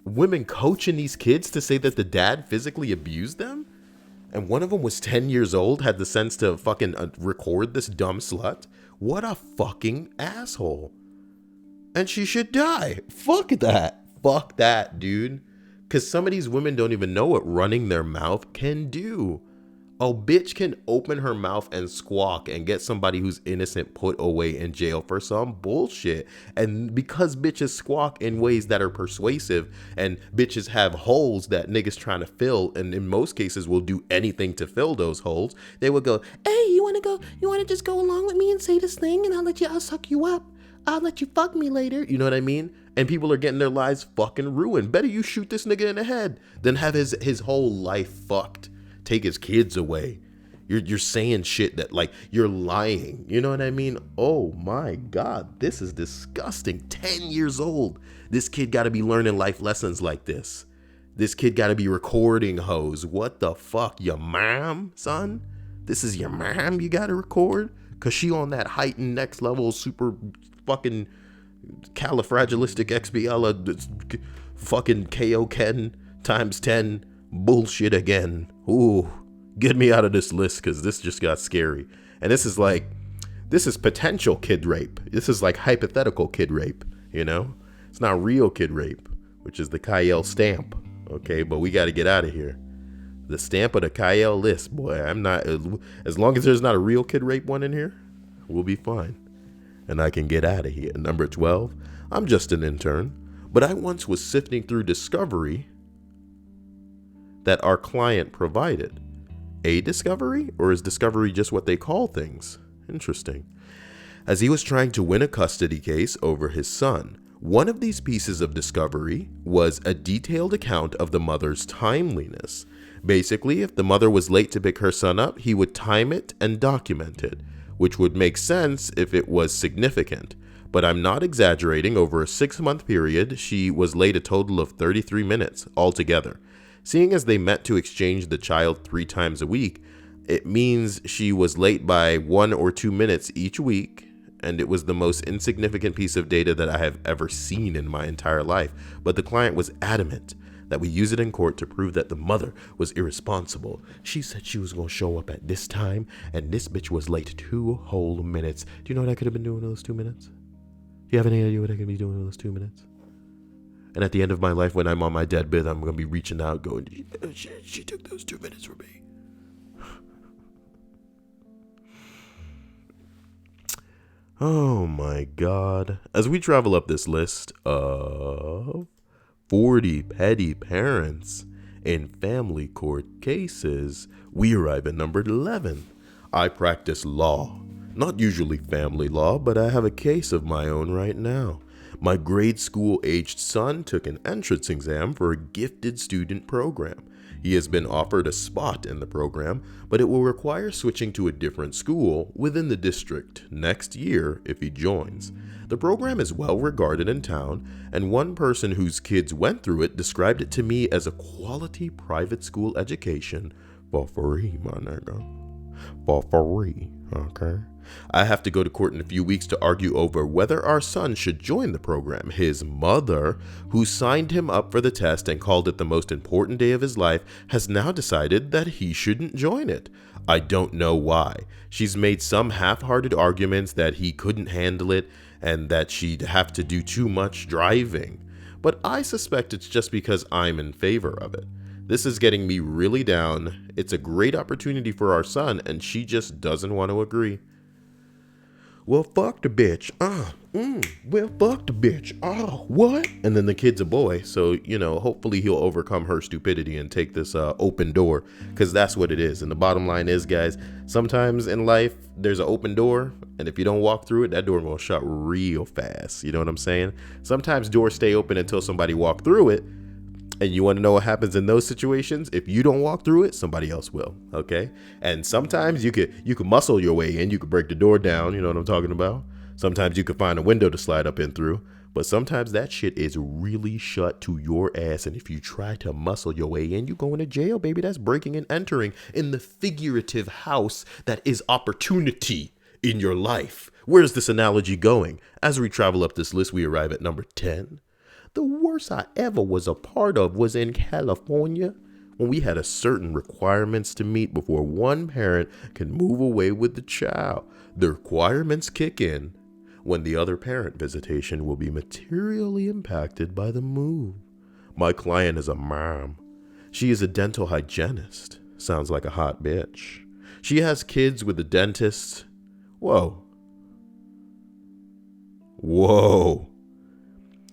Women coaching these kids to say that the dad physically abused them? And one of them was 10 years old, had the sense to fucking record this dumb slut. What a fucking asshole. And she should die. Fuck that. Fuck that, dude. Because some of these women don't even know what running their mouth can do. A bitch can open her mouth and squawk and get somebody who's innocent put away in jail for some bullshit. And because bitches squawk in ways that are persuasive, and bitches have holes that niggas trying to fill, and in most cases will do anything to fill those holes, they will go, hey, you want to just go along with me and say this thing, and I'll suck you up. I'll let you fuck me later. You know what I mean? And people are getting their lives fucking ruined. Better you shoot this nigga in the head than have his whole life fucked. Take his kids away. You're saying shit that, like, you're lying. You know what I mean? Oh my God, this is disgusting. 10 years old. This kid got to be learning life lessons like this. This kid got to be recording hoes. What the fuck? Your mom, son? This is your mom you got to record? Because she on that heightened next level super fucking califragilisticexpialidocious fucking KO-Ken times 10 bullshit again. Ooh, get me out of this list, because this just got scary. And this is potential kid rape. This is like hypothetical kid rape, you know? It's not real kid rape, which is the Kyle stamp. Okay, but we got to get out of here. The stamp of the Kyle list, boy. I'm not, as long as there's not a real kid rape one in here, we'll be fine. And I can get out of here. Number 12, I'm just an intern, but I once was sifting through discovery that our client provided. A discovery? Or is discovery just what they call things? Interesting. As he was trying to win a custody case over his son, one of these pieces of discovery was a detailed account of the mother's timeliness. Basically, if the mother was late to pick her son up, he would time it and document it, which would make sense if it was significant. But I'm not exaggerating. Over a 6-month period, she was late a total of 33 minutes altogether. Seeing as they met to exchange the child 3 times a week, it means she was late by 1 or 2 minutes each week, and it was the most insignificant piece of data that I have ever seen in my entire life. But the client was adamant that we use it in court to prove that the mother was irresponsible. She said she was going to show up at this time, and this bitch was late 2 whole minutes. Do you know what I could have been doing in those 2 minutes? Do you have any idea what I could be doing in those 2 minutes? And at the end of my life, when I'm on my deathbed, I'm going to be reaching out going, she took those 2 minutes from me. Oh my God. As we travel up this list of 40 petty parents in family court cases, we arrive at number 11. I practice law. Not usually family law, but I have a case of my own right now. My grade school-aged son took an entrance exam for a gifted student program. He has been offered a spot in the program, but it will require switching to a different school within the district next year if he joins. The program is well regarded in town, and one person whose kids went through it described it to me as a quality private school education for free, my nigga. For free, okay? I have to go to court in a few weeks to argue over whether our son should join the program. His mother, who signed him up for the test and called it the most important day of his life, has now decided that he shouldn't join it. I don't know why. She's made some half-hearted arguments that he couldn't handle it and that she'd have to do too much driving. But I suspect it's just because I'm in favor of it. This is getting me really down. It's a great opportunity for our son, and she just doesn't want to agree. Well, fuck the bitch. Well, fuck the bitch. Oh, what? And then the kid's a boy, so, you know, hopefully he'll overcome her stupidity and take this open door, because that's what it is. And the bottom line is, guys, sometimes in life, there's an open door, and if you don't walk through it, that door will shut real fast. You know what I'm saying? Sometimes doors stay open until somebody walk through it. And you want to know what happens in those situations? If you don't walk through it, somebody else will, okay? And sometimes you could muscle your way in. You could break the door down, you know what I'm talking about? Sometimes you could find a window to slide up in through. But sometimes that shit is really shut to your ass. And if you try to muscle your way in, you're going to jail, baby. That's breaking and entering in the figurative house that is opportunity in your life. Where's this analogy going? As we travel up this list, we arrive at number 10. The worst I ever was a part of was in California, when we had a certain requirements to meet before one parent can move away with the child. The requirements kick in when the other parent visitation will be materially impacted by the move. My client is a mom. She is a dental hygienist. Sounds like a hot bitch. She has kids with a dentist. Whoa.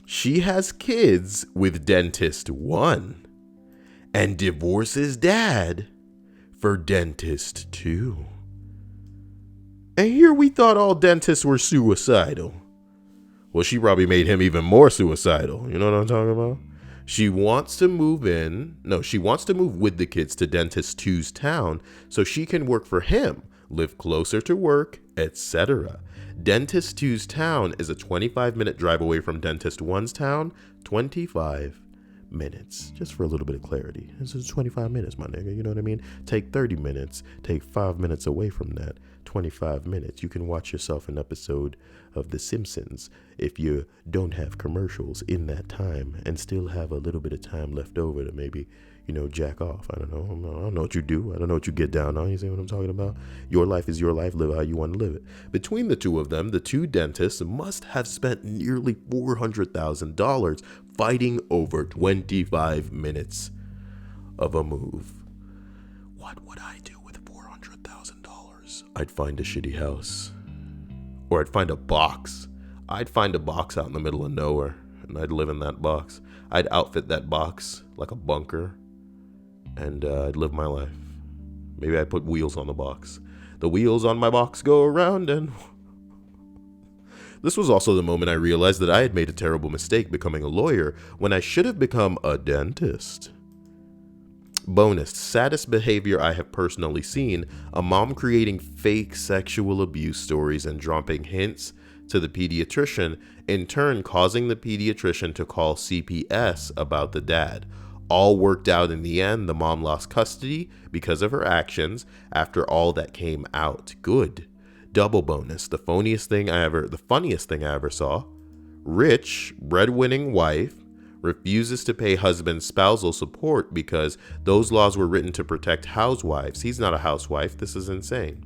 She has kids with dentist 1 and divorces dad for dentist 2. And here we thought all dentists were suicidal. Well, she probably made him even more suicidal. You know what I'm talking about? She wants to move with the kids to Dentist 2's town so she can work for him, live closer to work, etc. Dentist 2's town is a 25-minute drive away from Dentist 1's town. 25 minutes, just for a little bit of clarity. This is 25 minutes, my nigga, you know what I mean? Take 30 minutes, take 5 minutes away from that. 25 minutes. You can watch yourself an episode of The Simpsons if you don't have commercials in that time and still have a little bit of time left over to maybe, jack off. I don't know what you do. I don't know what you get down on. You see what I'm talking about? Your life is your life. Live how you want to live it. Between the two of them, the two dentists must have spent nearly $400,000 fighting over 25 minutes of a move. What would I do with $400,000? I'd find a shitty house. Or I'd find a box. I'd find a box out in the middle of nowhere, and I'd live in that box. I'd outfit that box like a bunker, and I'd live my life. Maybe I'd put wheels on the box. The wheels on my box go around, and... This was also the moment I realized that I had made a terrible mistake becoming a lawyer when I should have become a dentist. Bonus, saddest behavior I have personally seen, a mom creating fake sexual abuse stories and dropping hints to the pediatrician, in turn causing the pediatrician to call CPS about the dad. All worked out in the end. The mom lost custody because of her actions after all that came out. Good. Double bonus, the funniest thing I ever saw. Rich, breadwinning wife refuses to pay husband's spousal support because those laws were written to protect housewives. He's not a housewife. This is insane.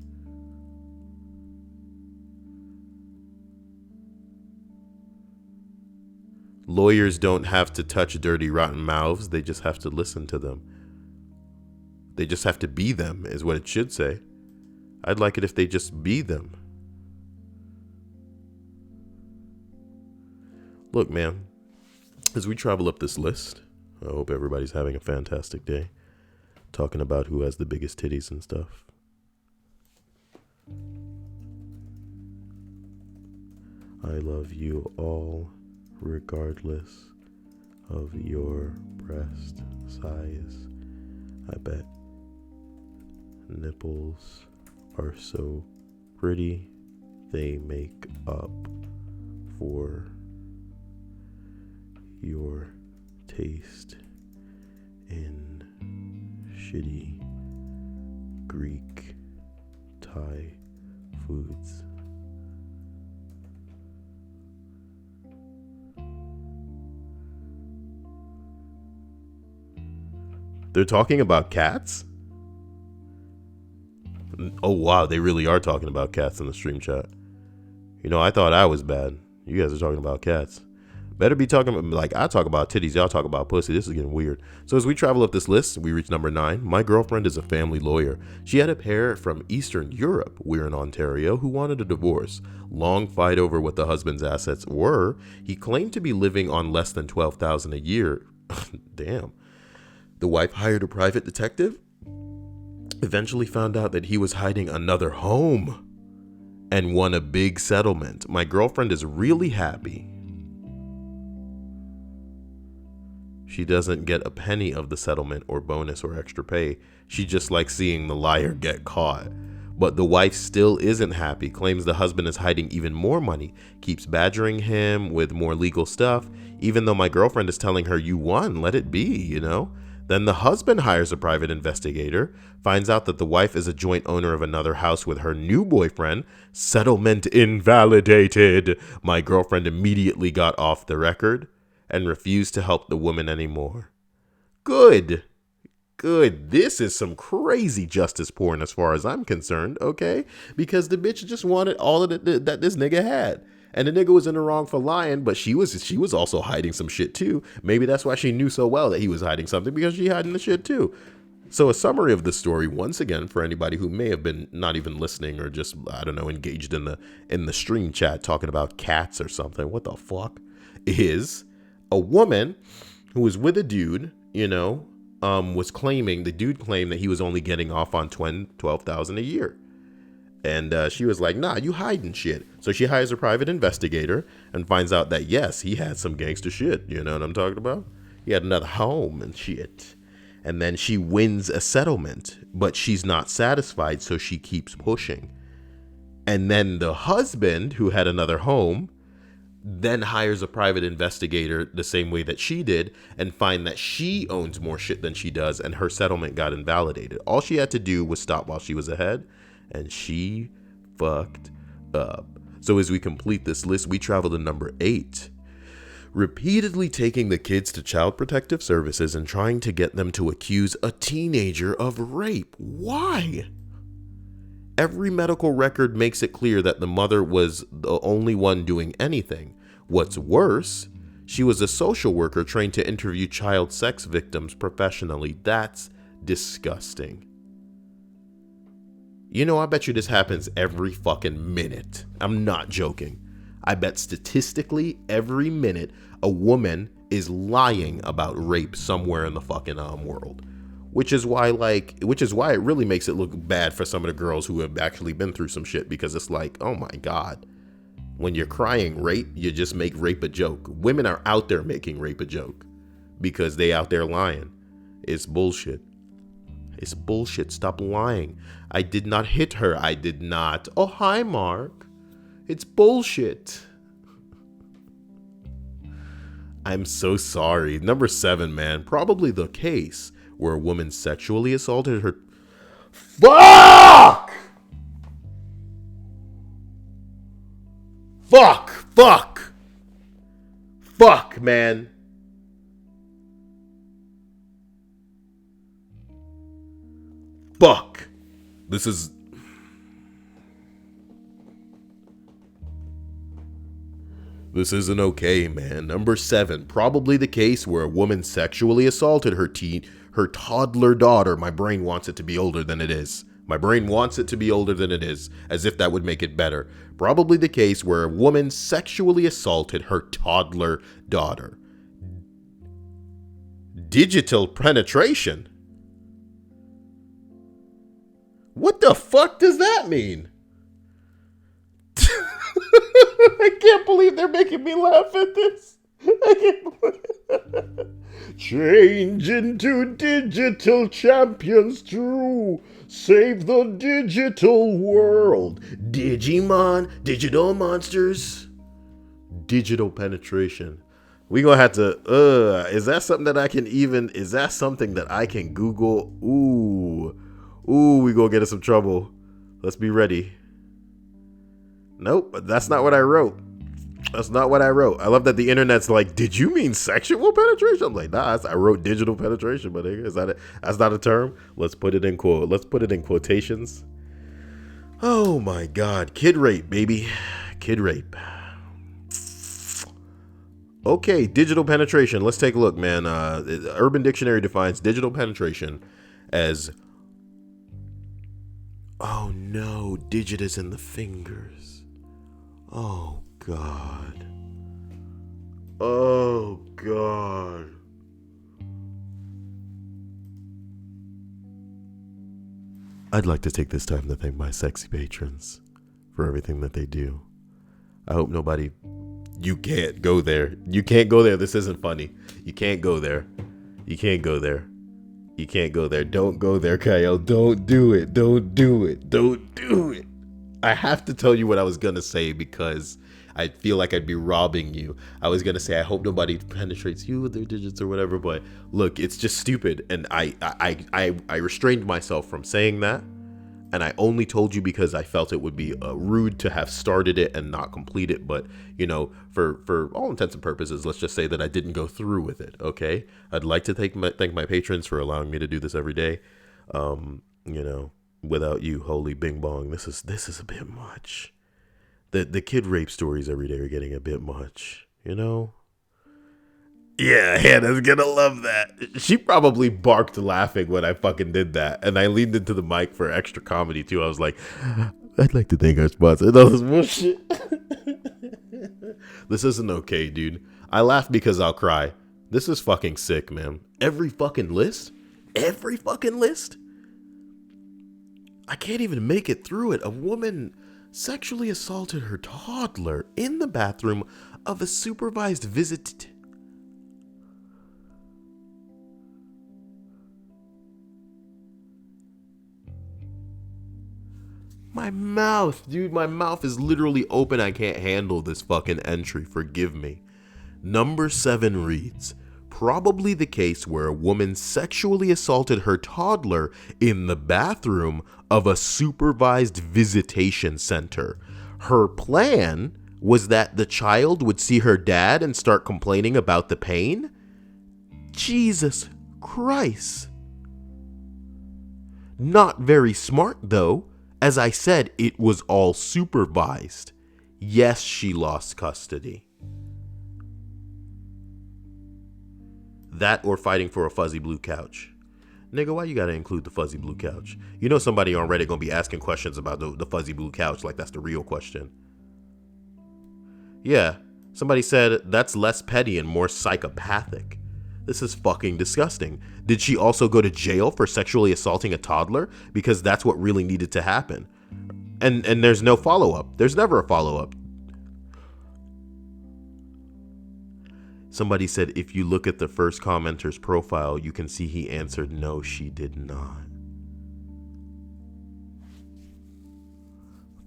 Lawyers don't have to touch dirty, rotten mouths. They just have to listen to them. They just have to be them, is what it should say. I'd like it if they just be them. Look, man, as we travel up this list, I hope everybody's having a fantastic day. Talking about who has the biggest titties and stuff. I love you all, regardless of your breast size. I bet nipples are so pretty, they make up for your taste in shitty Greek Thai foods. They're talking about cats? Oh, wow, they really are talking about cats in the stream chat. I thought I was bad. You guys are talking about cats. Better be talking about, like, I talk about titties, y'all talk about pussy. This is getting weird. So as we travel up this list, we reach number 9. My girlfriend is a family lawyer. She had a pair from Eastern Europe, we're in Ontario, who wanted a divorce. Long fight over what the husband's assets were. He claimed to be living on less than $12,000 a year. Damn. The wife hired a private detective. Eventually found out that he was hiding another home and won a big settlement. My girlfriend is really happy. She doesn't get a penny of the settlement or bonus or extra pay. She just likes seeing the liar get caught. But the wife still isn't happy, claims the husband is hiding even more money, keeps badgering him with more legal stuff, even though my girlfriend is telling her, you won, let it be, Then the husband hires a private investigator, finds out that the wife is a joint owner of another house with her new boyfriend. Settlement invalidated. My girlfriend immediately got off the record and refused to help the woman anymore. Good. good. This is some crazy justice porn as far as I'm concerned, okay? Because the bitch just wanted all of that this nigga had. And the nigga was in the wrong for lying, but she was also hiding some shit too. Maybe that's why she knew so well that he was hiding something, because she hiding the shit too. So a summary of the story, once again, for anybody who may have been not even listening or just, I don't know, engaged in the stream chat talking about cats or something, what the fuck, is a woman who was with a dude, was claiming, the dude claimed that he was only getting off on $12,000 a year. And she was like, nah, you hiding shit. So she hires a private investigator and finds out that, yes, he had some gangster shit. You know what I'm talking about? He had another home and shit. And then she wins a settlement, but she's not satisfied, so she keeps pushing. And then the husband, who had another home, then hires a private investigator the same way that she did and find that she owns more shit than she does, and her settlement got invalidated. All she had to do was stop while she was ahead, and she fucked up. So as we complete this list, we travel to number 8. Repeatedly taking the kids to Child Protective Services and trying to get them to accuse a teenager of rape. Why? Every medical record makes it clear that the mother was the only one doing anything. What's worse, she was a social worker trained to interview child sex victims professionally. That's disgusting. I bet you this happens every fucking minute. I'm not joking. I bet statistically every minute a woman is lying about rape somewhere in the fucking world. Which is why it really makes it look bad for some of the girls who have actually been through some shit, because it's like, oh my God, when you're crying rape, you just make rape a joke. Women are out there making rape a joke because they out there lying. It's bullshit. It's bullshit. Stop lying. I did not hit her. I did not. Oh, hi, Mark. It's bullshit. I'm so sorry. Number 7, man. Probably the case where a woman sexually assaulted her. Fuck! Fuck, man. Fuck. This isn't okay, man. Number 7, probably the case where a woman sexually assaulted her toddler daughter. My brain wants it to be older than it is. As if that would make it better. Probably the case where a woman sexually assaulted her toddler daughter. Digital penetration? What the fuck does that mean? I can't believe they're making me laugh at this. Change into digital champions to save the digital world. Digimon, digital monsters. Digital penetration. We gonna have to, is that something that I can Google? Ooh, we gonna get in some trouble. Let's be ready. Nope, that's not what I wrote. I love that the internet's like, did you mean sexual penetration? I'm like, nah, I wrote digital penetration, but that's not a term? Let's put it in quotations. Oh my God, kid rape, baby. Kid rape. Okay, digital penetration. Let's take a look, man. Urban Dictionary defines digital penetration as, oh no, digit is in the fingers. Oh God. Oh God. I'd like to take this time to thank my sexy patrons for everything that they do. I hope nobody... You can't go there. This isn't funny. You can't go there. Don't go there, Kyle. Don't do it. I have to tell you what I was going to say because I feel like I'd be robbing you. I was going to say, I hope nobody penetrates you with their digits or whatever, but look, it's just stupid. And I restrained myself from saying that. And I only told you because I felt it would be rude to have started it and not complete it. But, for all intents and purposes, let's just say that I didn't go through with it, okay? I'd like to thank my patrons for allowing me to do this every day. Without you, holy bing bong, this is a bit much. The kid rape stories every day are getting a bit much, Yeah, Hannah's gonna love that. She probably barked laughing when I fucking did that. And I leaned into the mic for extra comedy too. I was like, I'd like to thank our sponsor. That was bullshit. This isn't okay, dude. I laugh because I'll cry. This is fucking sick, man. Every fucking list. I can't even make it through it. A woman sexually assaulted her toddler in the bathroom of a supervised visit. My mouth is literally open. I can't handle this fucking entry. Forgive me. Number 7 reads, probably the case where a woman sexually assaulted her toddler in the bathroom of a supervised visitation center. Her plan was that the child would see her dad and start complaining about the pain? Jesus Christ. Not very smart, though. As I said, it was all supervised. Yes, she lost custody. That or fighting for a fuzzy blue couch. Nigga, why you gotta include the fuzzy blue couch? You know somebody on Reddit gonna be asking questions about the fuzzy blue couch like that's the real question. Yeah, somebody said that's less petty and more psychopathic. This is fucking disgusting. Did she also go to jail for sexually assaulting a toddler? Because that's what really needed to happen. And there's no follow-up. There's never a follow-up. Somebody said if you look at the first commenter's profile, you can see he answered no, she did not.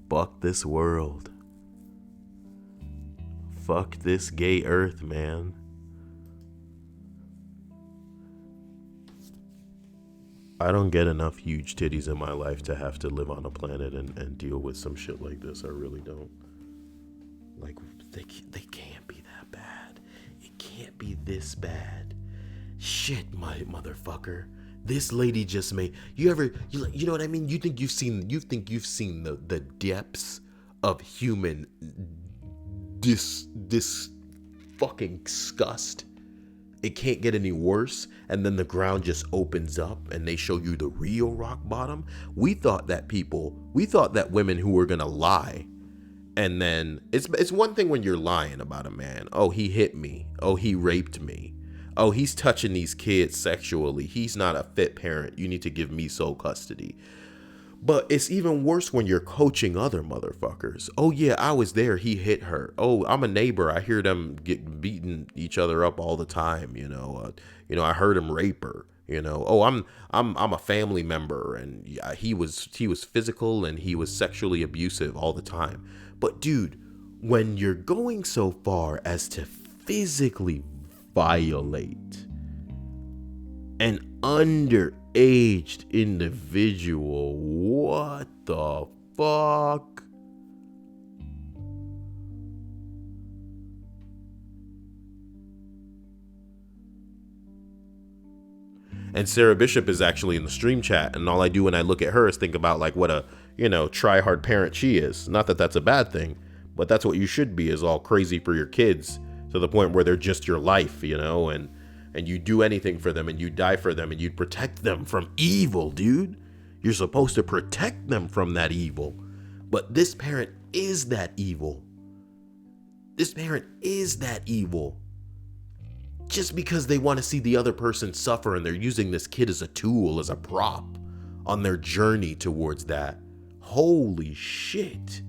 Fuck this world. Fuck this gay earth, man. I don't get enough huge titties in my life to have to live on a planet and deal with some shit like this. I really don't. Like, they can't be that bad. It can't be this bad. Shit, my motherfucker. This lady just made, you know what I mean? You think you've seen the depths of human this fucking disgust. It can't get any worse, and then the ground just opens up and they show you the real rock bottom. We thought that women who were gonna lie, and then it's one thing when you're lying about a man. Oh, he hit me. Oh, he raped me. Oh, he's touching these kids sexually. He's not a fit parent. You need to give me sole custody. But it's even worse when you're coaching other motherfuckers. Oh yeah, I was there. He hit her. Oh, I'm a neighbor. I hear them beating each other up all the time. I heard him rape her. Oh, I'm a family member, and he was physical and he was sexually abusive all the time. But dude, when you're going so far as to physically violate an underaged individual, what the fuck? And Sarah Bishop is actually in the stream chat, and all I do when I look at her is think about like what a try hard parent she is. Not that that's a bad thing, but that's what you should be, is all crazy for your kids to the point where they're just your life, and you do anything for them and you die for them and you protect them from evil, dude. You're supposed to protect them from that evil. But this parent is that evil. This parent is that evil. Just because they want to see the other person suffer, and they're using this kid as a tool, as a prop on their journey towards that. Holy shit.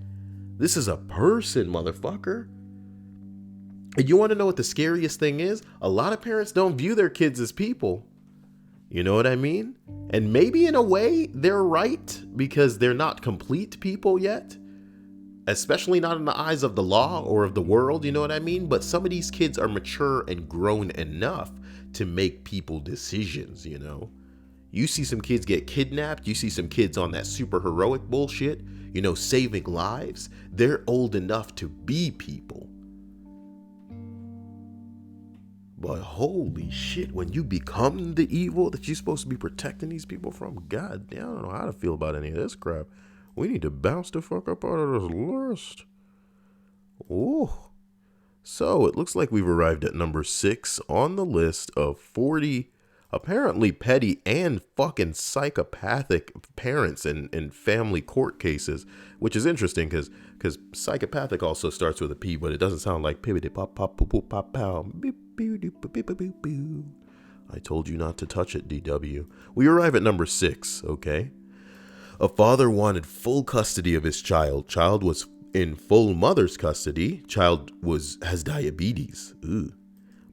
This is a person, motherfucker. And you want to know what the scariest thing is? A lot of parents don't view their kids as people. You know what I mean? And maybe in a way they're right, because they're not complete people yet. Especially not in the eyes of the law or of the world, you know what I mean? But some of these kids are mature and grown enough to make people decisions, You see some kids get kidnapped. You see some kids on that super heroic bullshit, saving lives. They're old enough to be people. But holy shit, when you become the evil that you're supposed to be protecting these people from, god damn, I don't know how to feel about any of this crap. We need to bounce the fuck up out of this list. Ooh. So it looks like we've arrived at number 6 on the list of 40 apparently petty and fucking psychopathic parents in family court cases, which is interesting because psychopathic also starts with a P, but it doesn't sound like pibbity pop pop poop poop pop pow. I told you not to touch it, DW. We arrive at number 6, okay? A father wanted full custody of his child. Child was in full mother's custody. Child has diabetes. Ugh.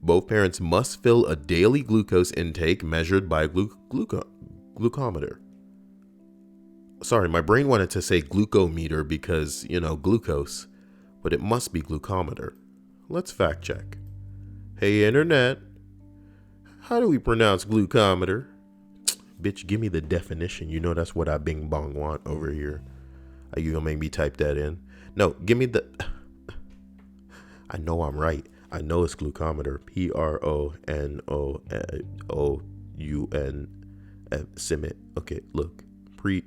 Both parents must fill a daily glucose intake measured by glucometer. Sorry, my brain wanted to say glucometer because, glucose, but it must be glucometer. Let's fact check. Hey, internet, how do we pronounce glucometer? Bitch, give me the definition. That's what I bing bong want over here. Are you gonna make me type that in? No, give me the... I know I'm right. I know it's glucometer. Pronoun. Simit. Okay, look. Pronounciation.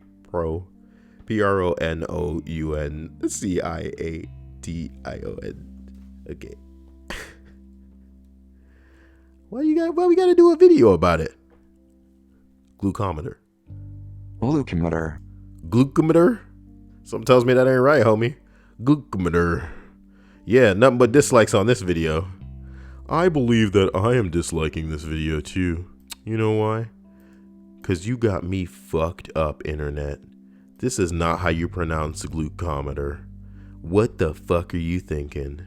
Okay. Why we gotta do a video about it? Glucometer. Glucometer? Something tells me that ain't right, homie. Glucometer. Yeah, nothing but dislikes on this video. I believe that I am disliking this video too. You know why? Because you got me fucked up, internet. This is not how you pronounce glucometer. What the fuck are you thinking?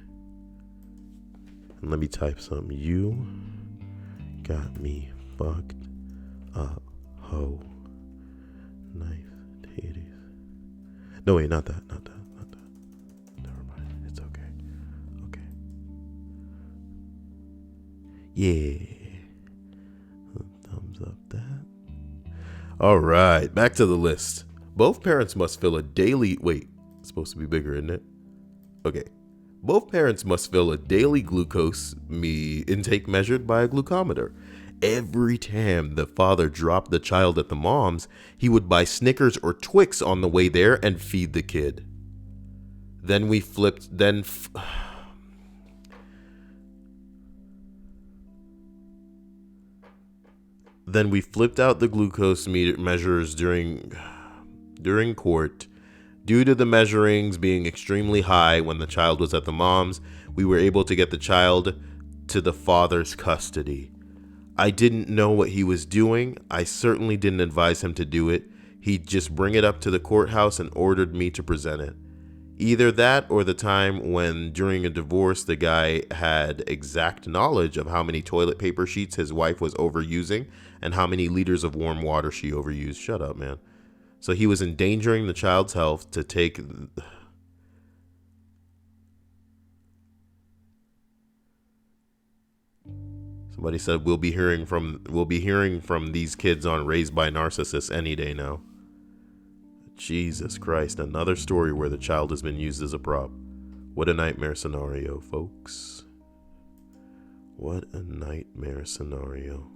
And let me type something. You got me fucked up, ho. Knife, titties. No, wait, not that. Never mind. It's okay. Okay. Yeah. Thumbs up that. All right, back to the list. Both parents must fill a daily... Wait, it's supposed to be bigger, isn't it? Okay. Both parents must fill a daily glucose intake measured by a glucometer. Every time the father dropped the child at the mom's, he would buy Snickers or Twix on the way there and feed the kid. Then we flipped... Then we flipped out the glucose measures during court. Due to the measurings being extremely high when the child was at the mom's, we were able to get the child to the father's custody. I didn't know what he was doing. I certainly didn't advise him to do it. He'd just bring it up to the courthouse and ordered me to present it. Either that or the time when, during a divorce, the guy had exact knowledge of how many toilet paper sheets his wife was overusing and how many liters of warm water she overused. Shut up, man. So he was endangering the child's health to take... Somebody said we'll be hearing from these kids on Raised by Narcissists any day now. Jesus Christ, another story where the child has been used as a prop. What a nightmare scenario, folks. What a nightmare scenario.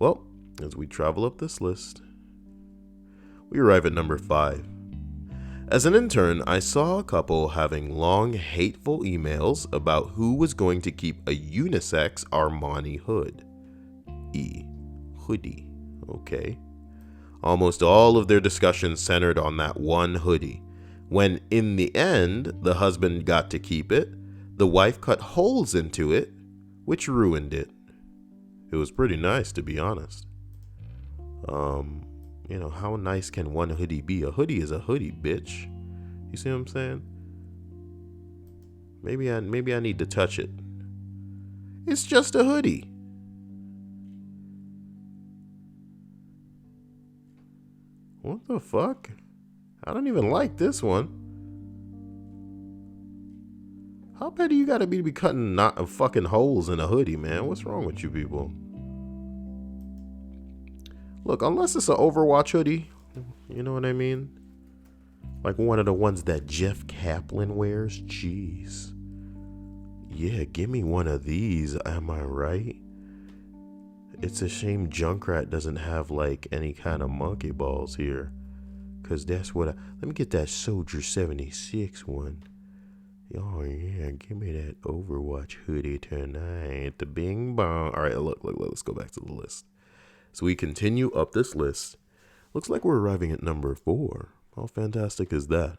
Well, as we travel up this list, we arrive at number 5. As an intern, I saw a couple having long, hateful emails about who was going to keep a unisex Armani hood. Hoodie. Okay. Almost all of their discussions centered on that one hoodie. When in the end, the husband got to keep it, the wife cut holes into it, which ruined it. It was pretty nice, to be honest. How nice can one hoodie be? A hoodie is a hoodie, bitch. You see what I'm saying? Maybe I need to touch it. It's just a hoodie. What the fuck? I don't even like this one. How petty you gotta be cutting not fucking holes in a hoodie, man? What's wrong with you people? Look, unless it's an Overwatch hoodie, you know what I mean? Like one of the ones that Jeff Kaplan wears. Jeez. Yeah, give me one of these, am I right? It's a shame Junkrat doesn't have like any kind of monkey balls here. Cause that's what let me get that Soldier 76 one. Oh yeah, give me that Overwatch hoodie tonight. The bing bong. Alright, look, let's go back to the list. So we continue up this list. Looks like we're arriving at number 4. How fantastic is that?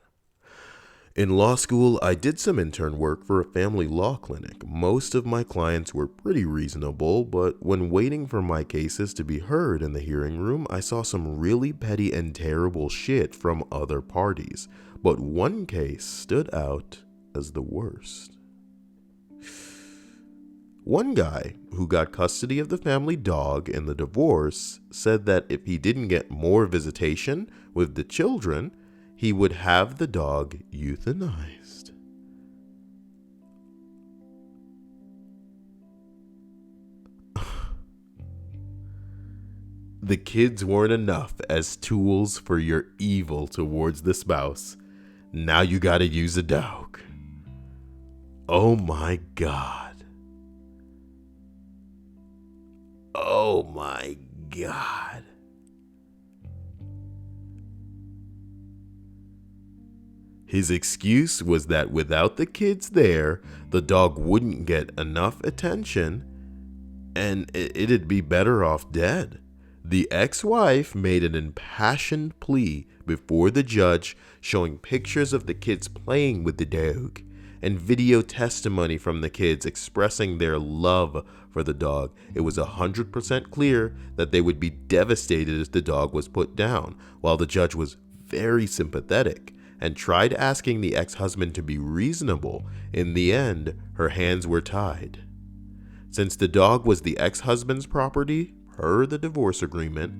In law school, I did some intern work for a family law clinic. Most of my clients were pretty reasonable, but when waiting for my cases to be heard in the hearing room, I saw some really petty and terrible shit from other parties. But one case stood out as the worst. One guy who got custody of the family dog in the divorce said that if he didn't get more visitation with the children, he would have the dog euthanized. The kids weren't enough as tools for your evil towards the spouse. Now you gotta use a dog. Oh my God. Oh my God. His excuse was that without the kids there, the dog wouldn't get enough attention and it'd be better off dead. The ex-wife made an impassioned plea before the judge, showing pictures of the kids playing with the dog and video testimony from the kids expressing their love for the dog. It was 100% clear that they would be devastated if the dog was put down, while the judge was very sympathetic and tried asking the ex-husband to be reasonable. In the end, her hands were tied. Since the dog was the ex-husband's property, per the divorce agreement,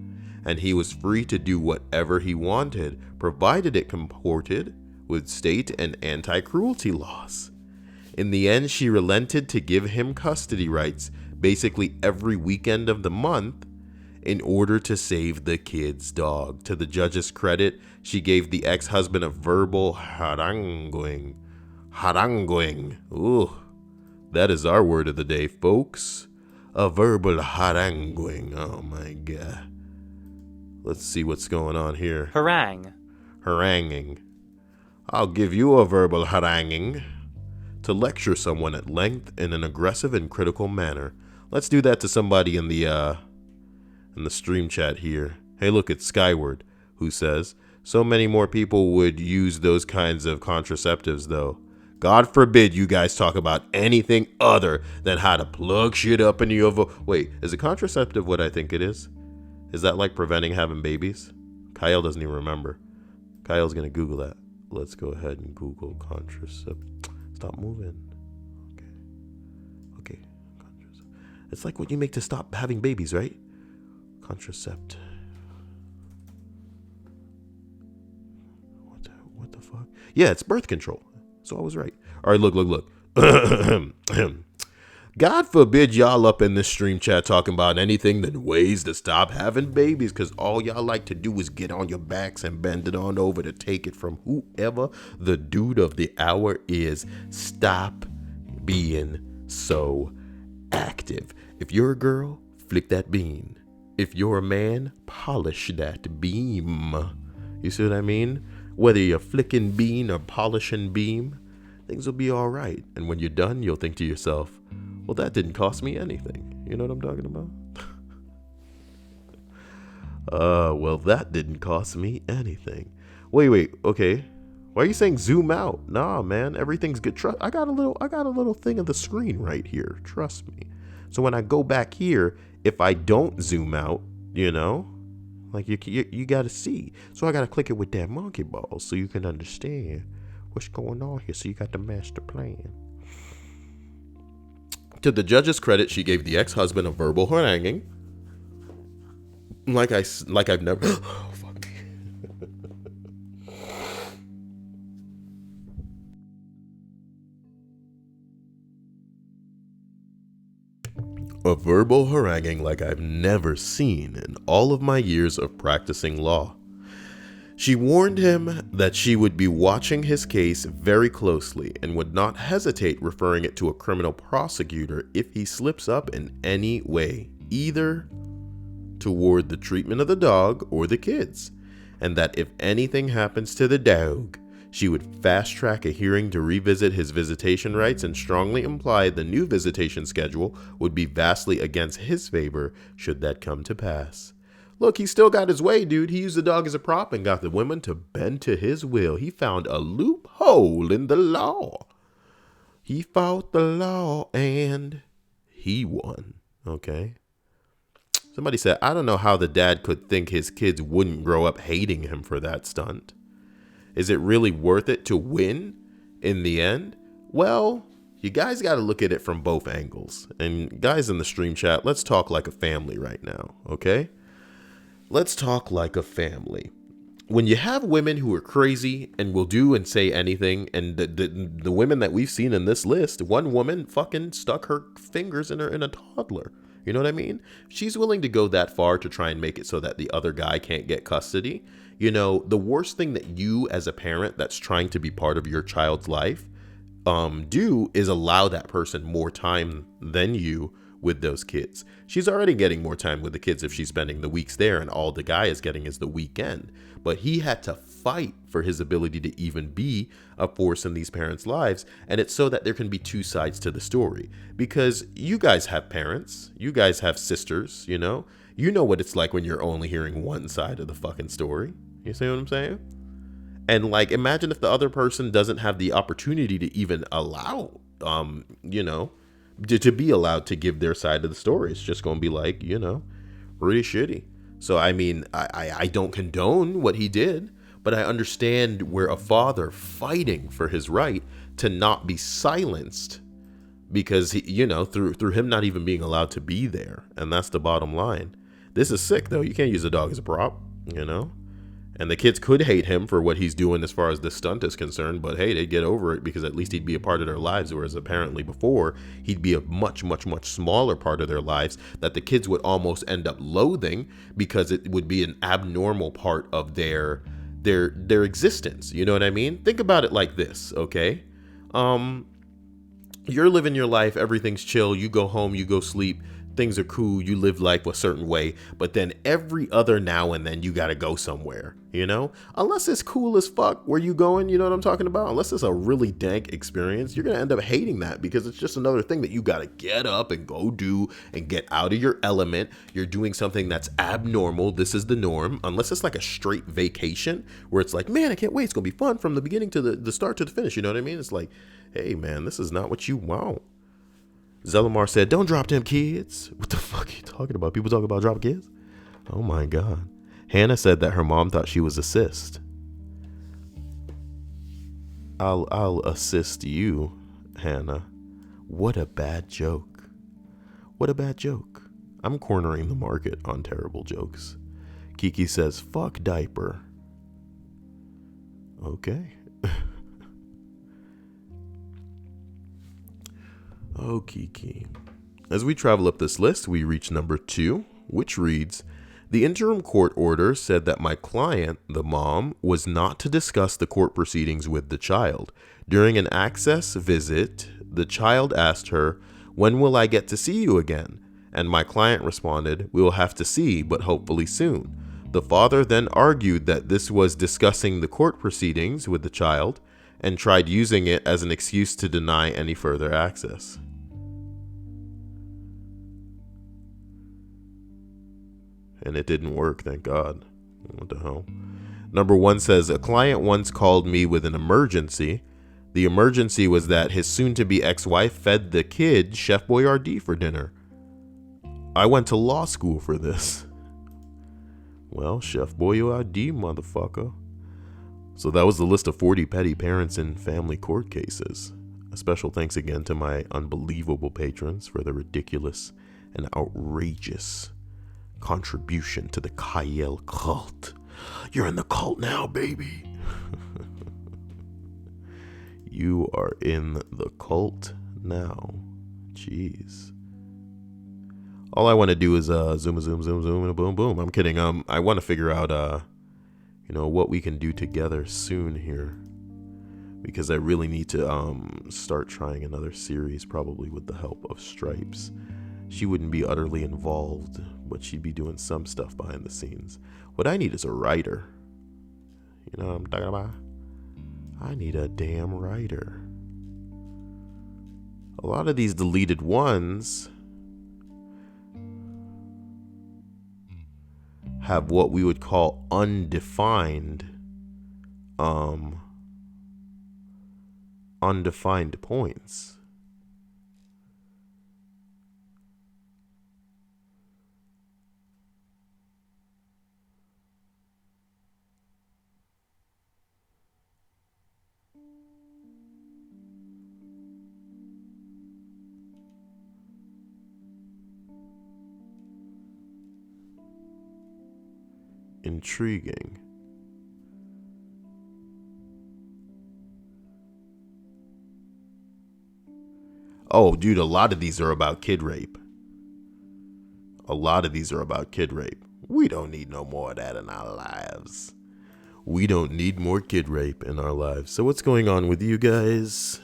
and he was free to do whatever he wanted, provided it comported with state and anti-cruelty laws. In the end, she relented to give him custody rights basically every weekend of the month in order to save the kid's dog. To the judge's credit, she gave the ex-husband a verbal haranguing. Haranguing. Ooh, that is our word of the day, folks. A verbal haranguing. Oh my God. Let's see what's going on here. Harangue. Haranguing. I'll give you a verbal haranguing. To lecture someone at length in an aggressive and critical manner. Let's do that to somebody in the stream chat here. Hey, look, it's Skyward, who says, so many more people would use those kinds of contraceptives, though. God forbid you guys talk about anything other than how to plug shit up in your Wait, is a contraceptive what I think it is? Is that like preventing having babies? Kyle doesn't even remember. Kyle's gonna Google that. Let's go ahead and Google contraceptive. Stop moving. Okay. It's like what you make to stop having babies, right? Contracept. What the fuck? Yeah, it's birth control. So I was right. All right, look. God forbid y'all up in this stream chat talking about anything than ways to stop having babies, because all y'all like to do is get on your backs and bend it on over to take it from whoever the dude of the hour is. Stop being so active. If you're a girl, flick that bean. If you're a man, polish that beam. You see what I mean? Whether you're flicking bean or polishing beam, things will be all right. And when you're done, you'll think to yourself, well, that didn't cost me anything. You know what I'm talking about? Well, that didn't cost me anything. Wait, okay. Why are you saying zoom out? Nah, man, everything's good. I got a little thing of the screen right here. Trust me. So when I go back here, if I don't zoom out, you know, like you got to see. So I got to click it with that monkey ball so you can understand what's going on here. So you got the master plan. To the judge's credit, she gave the ex-husband a verbal haranguing. Like I've never. Oh, fuck. A verbal haranguing like I've never seen in all of my years of practicing law. She warned him that she would be watching his case very closely and would not hesitate referring it to a criminal prosecutor if he slips up in any way, either toward the treatment of the dog or the kids, and that if anything happens to the dog, she would fast track a hearing to revisit his visitation rights and strongly imply the new visitation schedule would be vastly against his favor should that come to pass. Look, he still got his way, dude. He used the dog as a prop and got the women to bend to his will. He found a loophole in the law. He fought the law and he won. Okay. Somebody said, I don't know how the dad could think his kids wouldn't grow up hating him for that stunt. Is it really worth it to win in the end? Well, you guys got to look at it from both angles. And guys in the stream chat, let's talk like a family right now. Okay. Let's talk like a family. When you have women who are crazy and will do and say anything, and the women that we've seen in this list, one woman fucking stuck her fingers in a toddler. You know what I mean? She's willing to go that far to try and make it so that the other guy can't get custody. You know, the worst thing that you as a parent that's trying to be part of your child's life do is allow that person more time than you with those kids. She's already getting more time with the kids if she's spending the weeks there and all the guy is getting is the weekend. But he had to fight for his ability to even be a force in these parents' lives. And it's so that there can be two sides to the story. Because you guys have parents, you guys have sisters, you know what it's like when you're only hearing one side of the fucking story. You see what I'm saying? And like, imagine if the other person doesn't have the opportunity to even allow, to be allowed to give their side of the story. It's just going to be like, pretty shitty. So, I mean, I don't condone what he did, but I understand where a father fighting for his right to not be silenced because, through him not even being allowed to be there. And that's the bottom line. This is sick, though. You can't use a dog as a prop, And the kids could hate him for what he's doing as far as this stunt is concerned, but hey, they'd get over it because at least he'd be a part of their lives, whereas apparently before, he'd be a much, much, much smaller part of their lives that the kids would almost end up loathing because it would be an abnormal part of their existence. You know what I mean? Think about it like this, okay? You're living your life, everything's chill, you go home, you go sleep, things are cool, you live life a certain way, but then every other now and then you gotta go somewhere, unless it's cool as fuck where you going, you know what I'm talking about? Unless it's a really dank experience, you're gonna end up hating that because it's just another thing that you gotta get up and go do and get out of your element. You're doing something that's abnormal. This is the norm, unless it's like a straight vacation where it's like, man, I can't wait, it's gonna be fun from the beginning to the start to the finish. You know what I mean? It's like, hey man, this is not what you want. Zelamar said, don't drop them kids. What the fuck are you talking about? People talk about dropping kids? Oh my God. Hannah said that her mom thought she was a cyst. I'll assist you, Hannah. What a bad joke. What a bad joke. I'm cornering the market on terrible jokes. Kiki says, fuck diaper. Okay. Oh, Kiki. As we travel up this list, we reach number 2, which reads, the interim court order said that my client, the mom, was not to discuss the court proceedings with the child. During an access visit, the child asked her, when will I get to see you again? And my client responded, we will have to see, but hopefully soon. The father then argued that this was discussing the court proceedings with the child and tried using it as an excuse to deny any further access. And it didn't work, thank God. What the hell? Number 1 says, a client once called me with an emergency. The emergency was that his soon-to-be ex-wife fed the kid Chef Boyardee for dinner. I went to law school for this. Well, Chef Boyardee, motherfucker. So that was the list of 40 petty parents in family court cases. A special thanks again to my unbelievable patrons for their ridiculous and outrageous contribution to the Kyle cult. You're in the cult now, baby. You are in the cult now. Jeez. All I want to do is zoom, and boom, boom. I'm kidding. I want to figure out what we can do together soon here, because I really need to start trying another series, probably with the help of Stripes. She wouldn't be utterly involved, but she'd be doing some stuff behind the scenes. What I need is a writer. You know what I'm talking about? I need a damn writer. A lot of these deleted ones have what we would call undefined points. Intriguing. Oh, dude, a lot of these are about kid rape. We don't need no more of that in our lives. We don't need more kid rape in our lives. So what's going on with you guys?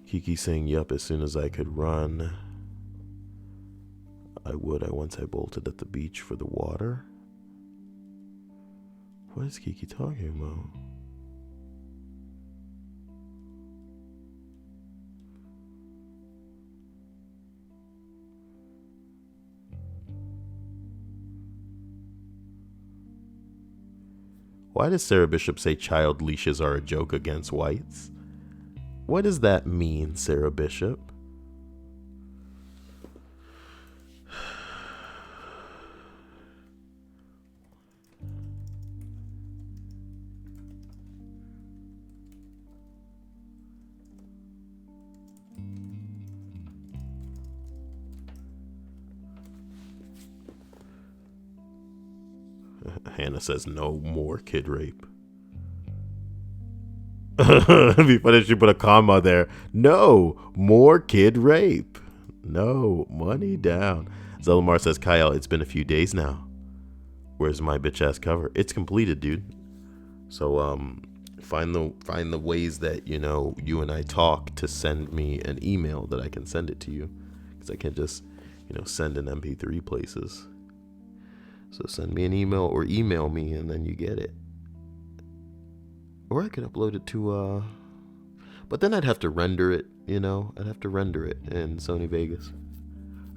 Kiki saying, yup, as soon as I could run, I would. Once I bolted at the beach for the water. What is Kiki talking about? Why does Sarah Bishop say child leashes are a joke against whites? What does that mean, Sarah Bishop? Hannah says no more kid rape. It'd be funny if she put a comma there. No more kid rape. No, money down. Zelamar says, Kyle, it's been a few days now. Where's my bitch ass cover? It's completed, dude. So find the ways that you and I talk to send me an email that I can send it to you, because I can't just send an MP3 places. So send me an email or email me, and then you get it. Or I could upload it to, but then I'd have to render it, I'd have to render it in Sony Vegas.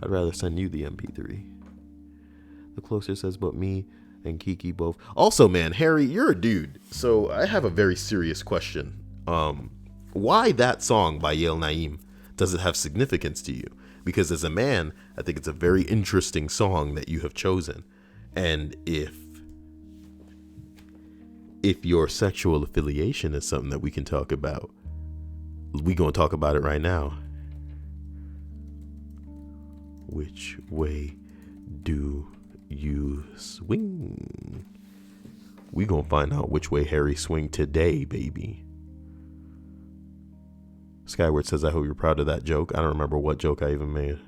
I'd rather send you the MP3. The Closer says, but me and Kiki both. Also, man, Harry, you're a dude. So I have a very serious question. Why that song by Yael Naim? Does it have significance to you? Because as a man, I think it's a very interesting song that you have chosen. And if your sexual affiliation is something that we can talk about, we gonna talk about it right now. Which way do you swing? We gonna find out which way Harry swing today, baby. Skyward says, I hope you're proud of that joke. I don't remember what joke I even made.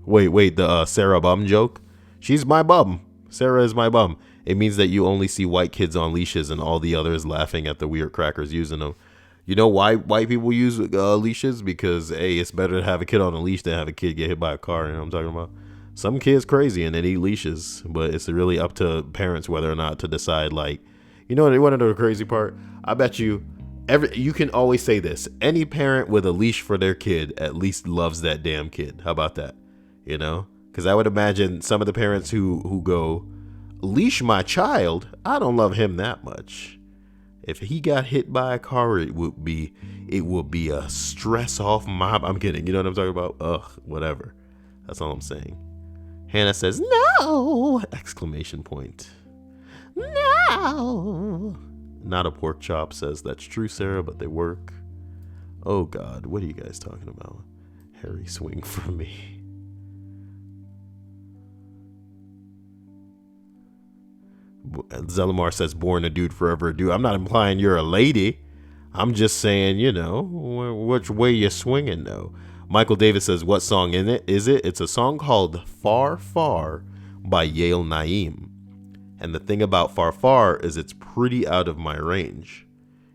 Wait, the Sarah bum joke? She's my bum. Sarah is my bum. It means that you only see white kids on leashes and all the others laughing at the weird crackers using them. You know why white people use leashes? Because, hey, it's better to have a kid on a leash than have a kid get hit by a car. You know what I'm talking about? Some kids crazy and they need leashes, but it's really up to parents whether or not to decide, like, you know what the crazy part? I bet you can always say this. Any parent with a leash for their kid at least loves that damn kid. How about that? Because I would imagine some of the parents who go, leash my child, I don't love him that much. If he got hit by a car, it would be a stress off mob. I'm kidding. You know what I'm talking about? Ugh, whatever. That's all I'm saying. Hannah says, no! Exclamation point. No! Not a pork chop says, that's true, Sarah, but they work. Oh, God. What are you guys talking about? Harry, swing for me. Zelamar says, born a dude, forever a dude. I'm not implying you're a lady. I'm just saying, which way you're swinging, though. Michael Davis says, what song is it? It's a song called Far Far by Yale Naeem. And the thing about Far Far is it's pretty out of my range.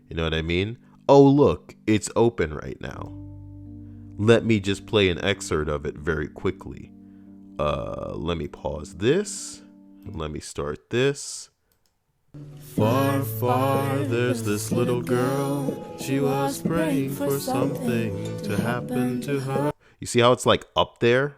You know what I mean? Oh, look, it's open right now. Let me just play an excerpt of it very quickly. Let me pause this. Let me start this. Far, far, there's this little girl. She was praying for something to happen to her. You see how it's like up there?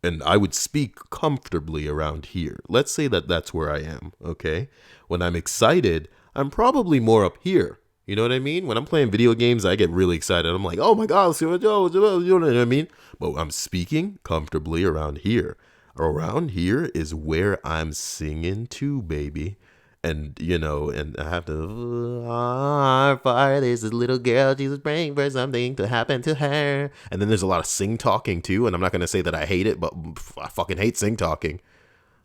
And I would speak comfortably around here. Let's say that that's where I am, okay? When I'm excited, I'm probably more up here. You know what I mean? When I'm playing video games, I get really excited. I'm like, oh my God, you know what I mean? But I'm speaking comfortably around here. Around here is where I'm singing to, baby. And, you know, and I have to, far, there's this little girl, she was praying for something to happen to her. And then there's a lot of sing-talking, too. And I'm not going to say that I hate it, but I fucking hate sing-talking.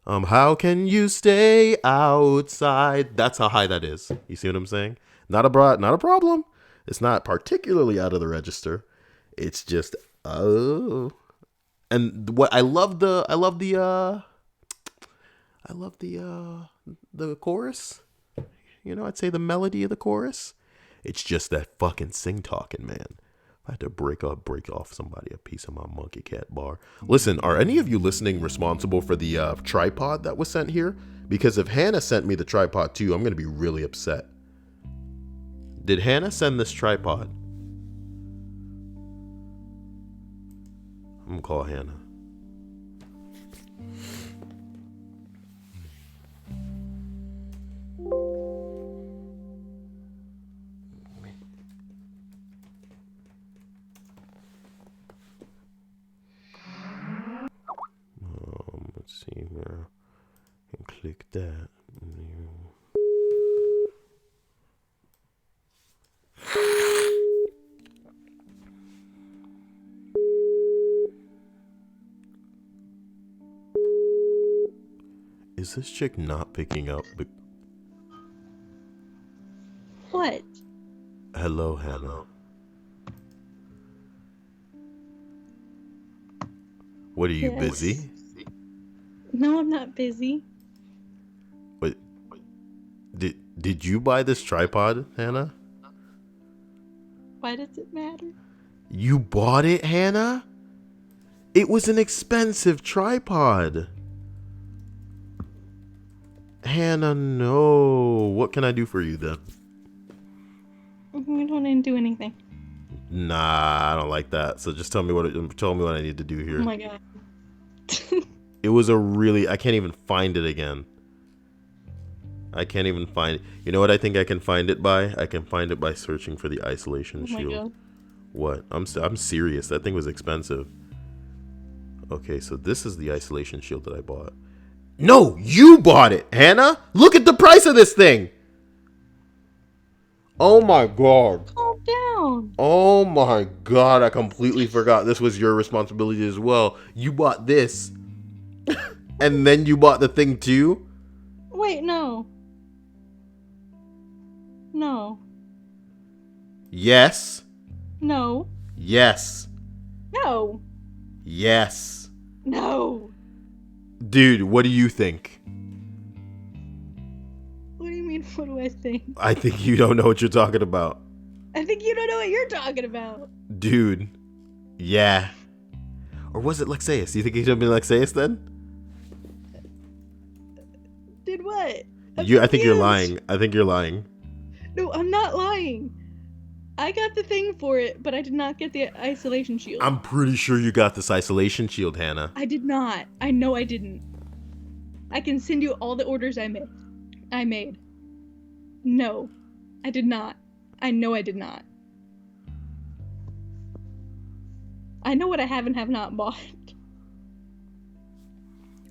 How can you stay outside? That's how high that is. You see what I'm saying? Not a problem. It's not particularly out of the register. It's just, oh. And what I love the chorus. You know, I'd say the melody of the chorus. It's just that fucking sing-talking, man. I had to break off somebody a piece of my monkey cat bar. Listen, are any of you listening responsible for the tripod that was sent here? Because if Hannah sent me the tripod too, I'm going to be really upset. Did Hannah send this tripod? I'm going to call Hannah. Let's see here. And click that. Is this chick not picking up? What? Hello, Hannah. What, are you busy? No, I'm not busy. Wait, did you buy this tripod, Hannah? Why does it matter? You bought it, Hannah? It was an expensive tripod. Hannah, no. What can I do for you then? You don't need to do anything. Nah, I don't like that. So just tell me what I need to do here. Oh my God. It was I can't even find it again. I can't even find it. You know what I think I can find it by? I can find it by searching for the isolation shield. My God. What? I'm serious. That thing was expensive. Okay, so this is the isolation shield that I bought. No, you bought it, Hannah. Look at the price of this thing. Oh my God. Calm down. Oh my God. I completely forgot this was your responsibility as well. You bought this. And then you bought the thing too? Wait, no. No. Yes. No. Yes. No. Yes. No. Dude, what do you think? What do you mean, what do I think? I think you don't know what you're talking about. I think you don't know what you're talking about. Dude. Yeah. Or was it Lexaeus? Do you think he should have been Lexaeus then? Did what? I think you're lying. I think you're lying. No, I'm not lying. I got the thing for it, but I did not get the isolation shield. I'm pretty sure you got this isolation shield, Hannah. I did not. I know I didn't. I can send you all the orders I made. No, I did not. I know I did not. I know what I have and have not bought.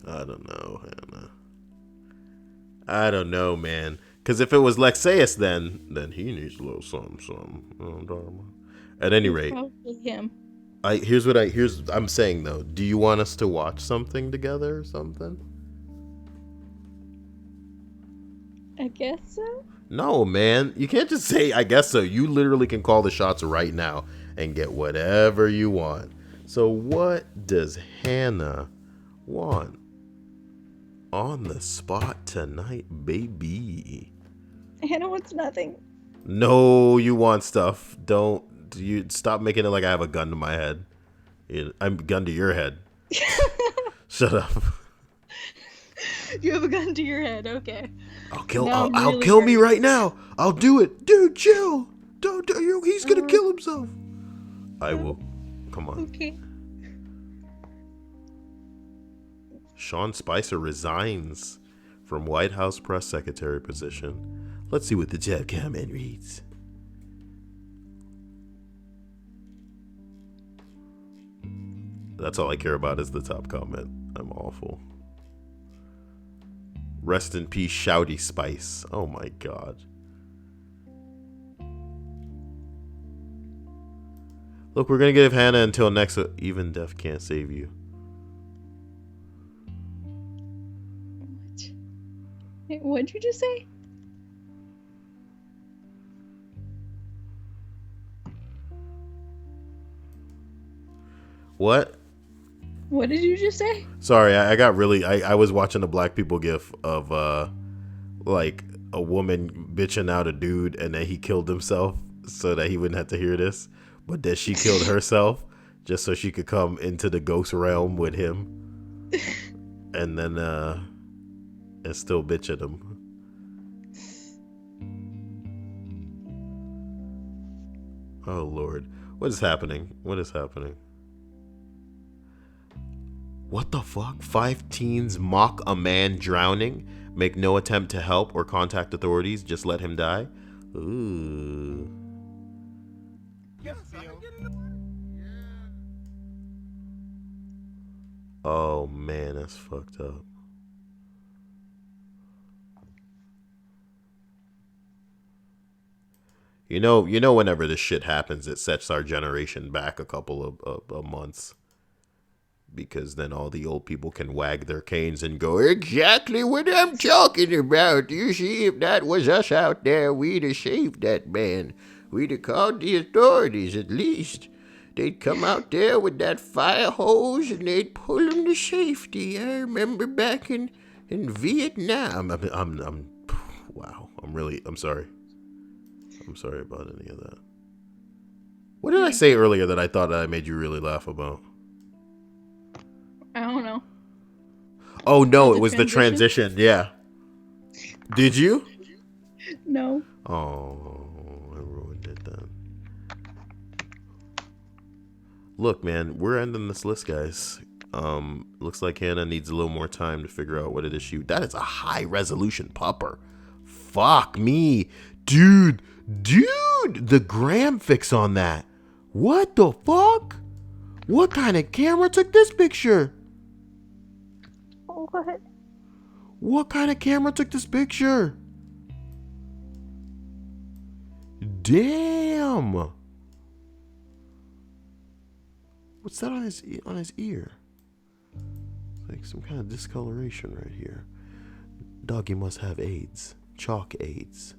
I don't know, Hannah. I don't know, man. Because if it was Lexaeus, then he needs a little something. At any rate, probably him. I'm saying though. Do you want us to watch something together or something? I guess so. No, man. You can't just say I guess so. You literally can call the shots right now and get whatever you want. So what does Hannah want on the spot tonight, baby? Hannah wants nothing. No, you want stuff. Don't you stop making it like I have a gun to my head. I'm a gun to your head. Shut up. You have a gun to your head. Okay. I'll kill me right now. I'll do it, dude. Chill. Don't do you. He's gonna kill himself. I will. Come on. Okay. Sean Spicer resigns from White House press secretary position. Let's see what the chat comment reads. That's all I care about is the top comment. I'm awful. Rest in peace, Shouty Spice. Oh my god. Look, we're gonna give Hannah until next. Even death can't save you. What? Wait, what'd you just say? What? What did you just say? Sorry, I got really. I was watching a Black People gif of like a woman bitching out a dude, and then he killed himself so that he wouldn't have to hear this. But then she killed herself just so she could come into the ghost realm with him, and then and still bitch at him. Oh Lord, what is happening? What is happening? What the fuck? 5 teens mock a man drowning, make no attempt to help or contact authorities, just let him die? Ooh. Oh man, that's fucked up. You know, whenever this shit happens, it sets our generation back a couple of months. Because then all the old people can wag their canes and go, exactly what I'm talking about. You see, if that was us out there, we'd have saved that man. We'd have called the authorities at least. They'd come out there with that fire hose and they'd pull him to safety. I remember back in Vietnam. I'm wow. I'm sorry. I'm sorry about any of that. What did I say earlier that I thought I made you really laugh about? I don't know. Oh no, it was the transition. Yeah. Did you? No. Oh, I ruined it then. Look, man, we're ending this list, guys. Looks like Hannah needs a little more time to figure out what it is that is a high resolution pupper. Fuck me. Dude, the gram fix on that. What the fuck? What kind of camera took this picture? What? What kind of camera took this picture? Damn. What's that on his ear? Like some kind of discoloration right here. Doggy must have AIDS. Chalk AIDS.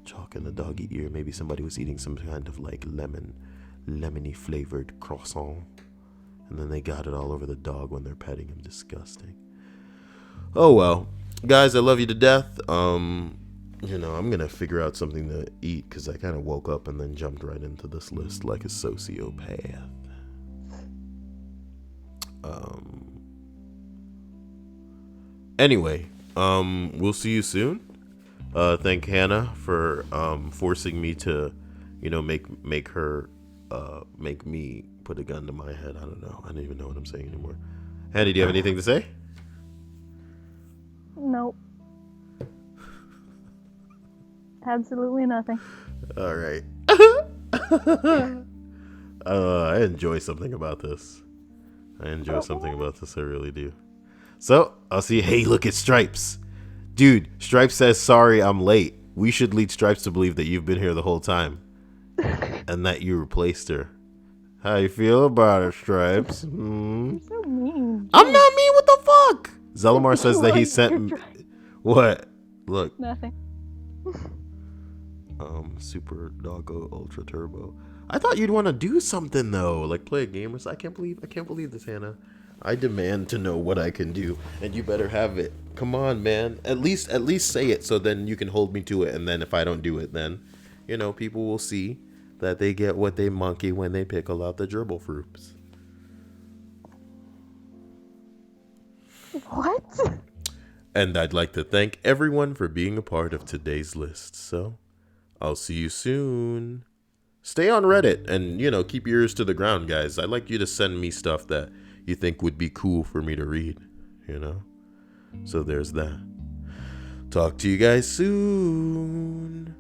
Chalk in the doggy ear. Maybe somebody was eating some kind of like lemony flavored croissant. And then they got it all over the dog when they're petting him. Disgusting. Oh well. Guys, I love you to death. I'm gonna figure out something to eat because I kind of woke up and then jumped right into this list like a sociopath. Anyway, we'll see you soon. Thank Hannah for forcing me to, make her make me put a gun to my head. I don't know. I don't even know what I'm saying anymore. Hannah, do you have anything to say? Nope. Absolutely nothing. All right. I enjoy something about this. I really do. So, I'll see you. Hey, look at Stripes. Dude, Stripes says, sorry, I'm late. We should lead Stripes to believe that you've been here the whole time. And that you replaced her. How you feel about it, Stripes? You're so mean. I'm not mean. What the fuck? Zelamar says that he sent... What? Look. Nothing. Super Doggo Ultra Turbo. I thought you'd want to do something though, like play a game or something. I can't believe this, Hannah. I demand to know what I can do, and you better have it. Come on, man. At least say it, so then you can hold me to it. And then if I don't do it, then, you know, people will see that they get what they monkey when they pickle out the gerbil fruits. What? And I'd like to thank everyone for being a part of today's list. So, I'll see you soon. Stay on Reddit and, you know, keep your ears to the ground, guys. I'd like you to send me stuff that you think would be cool for me to read, you know? So there's that. Talk to you guys soon.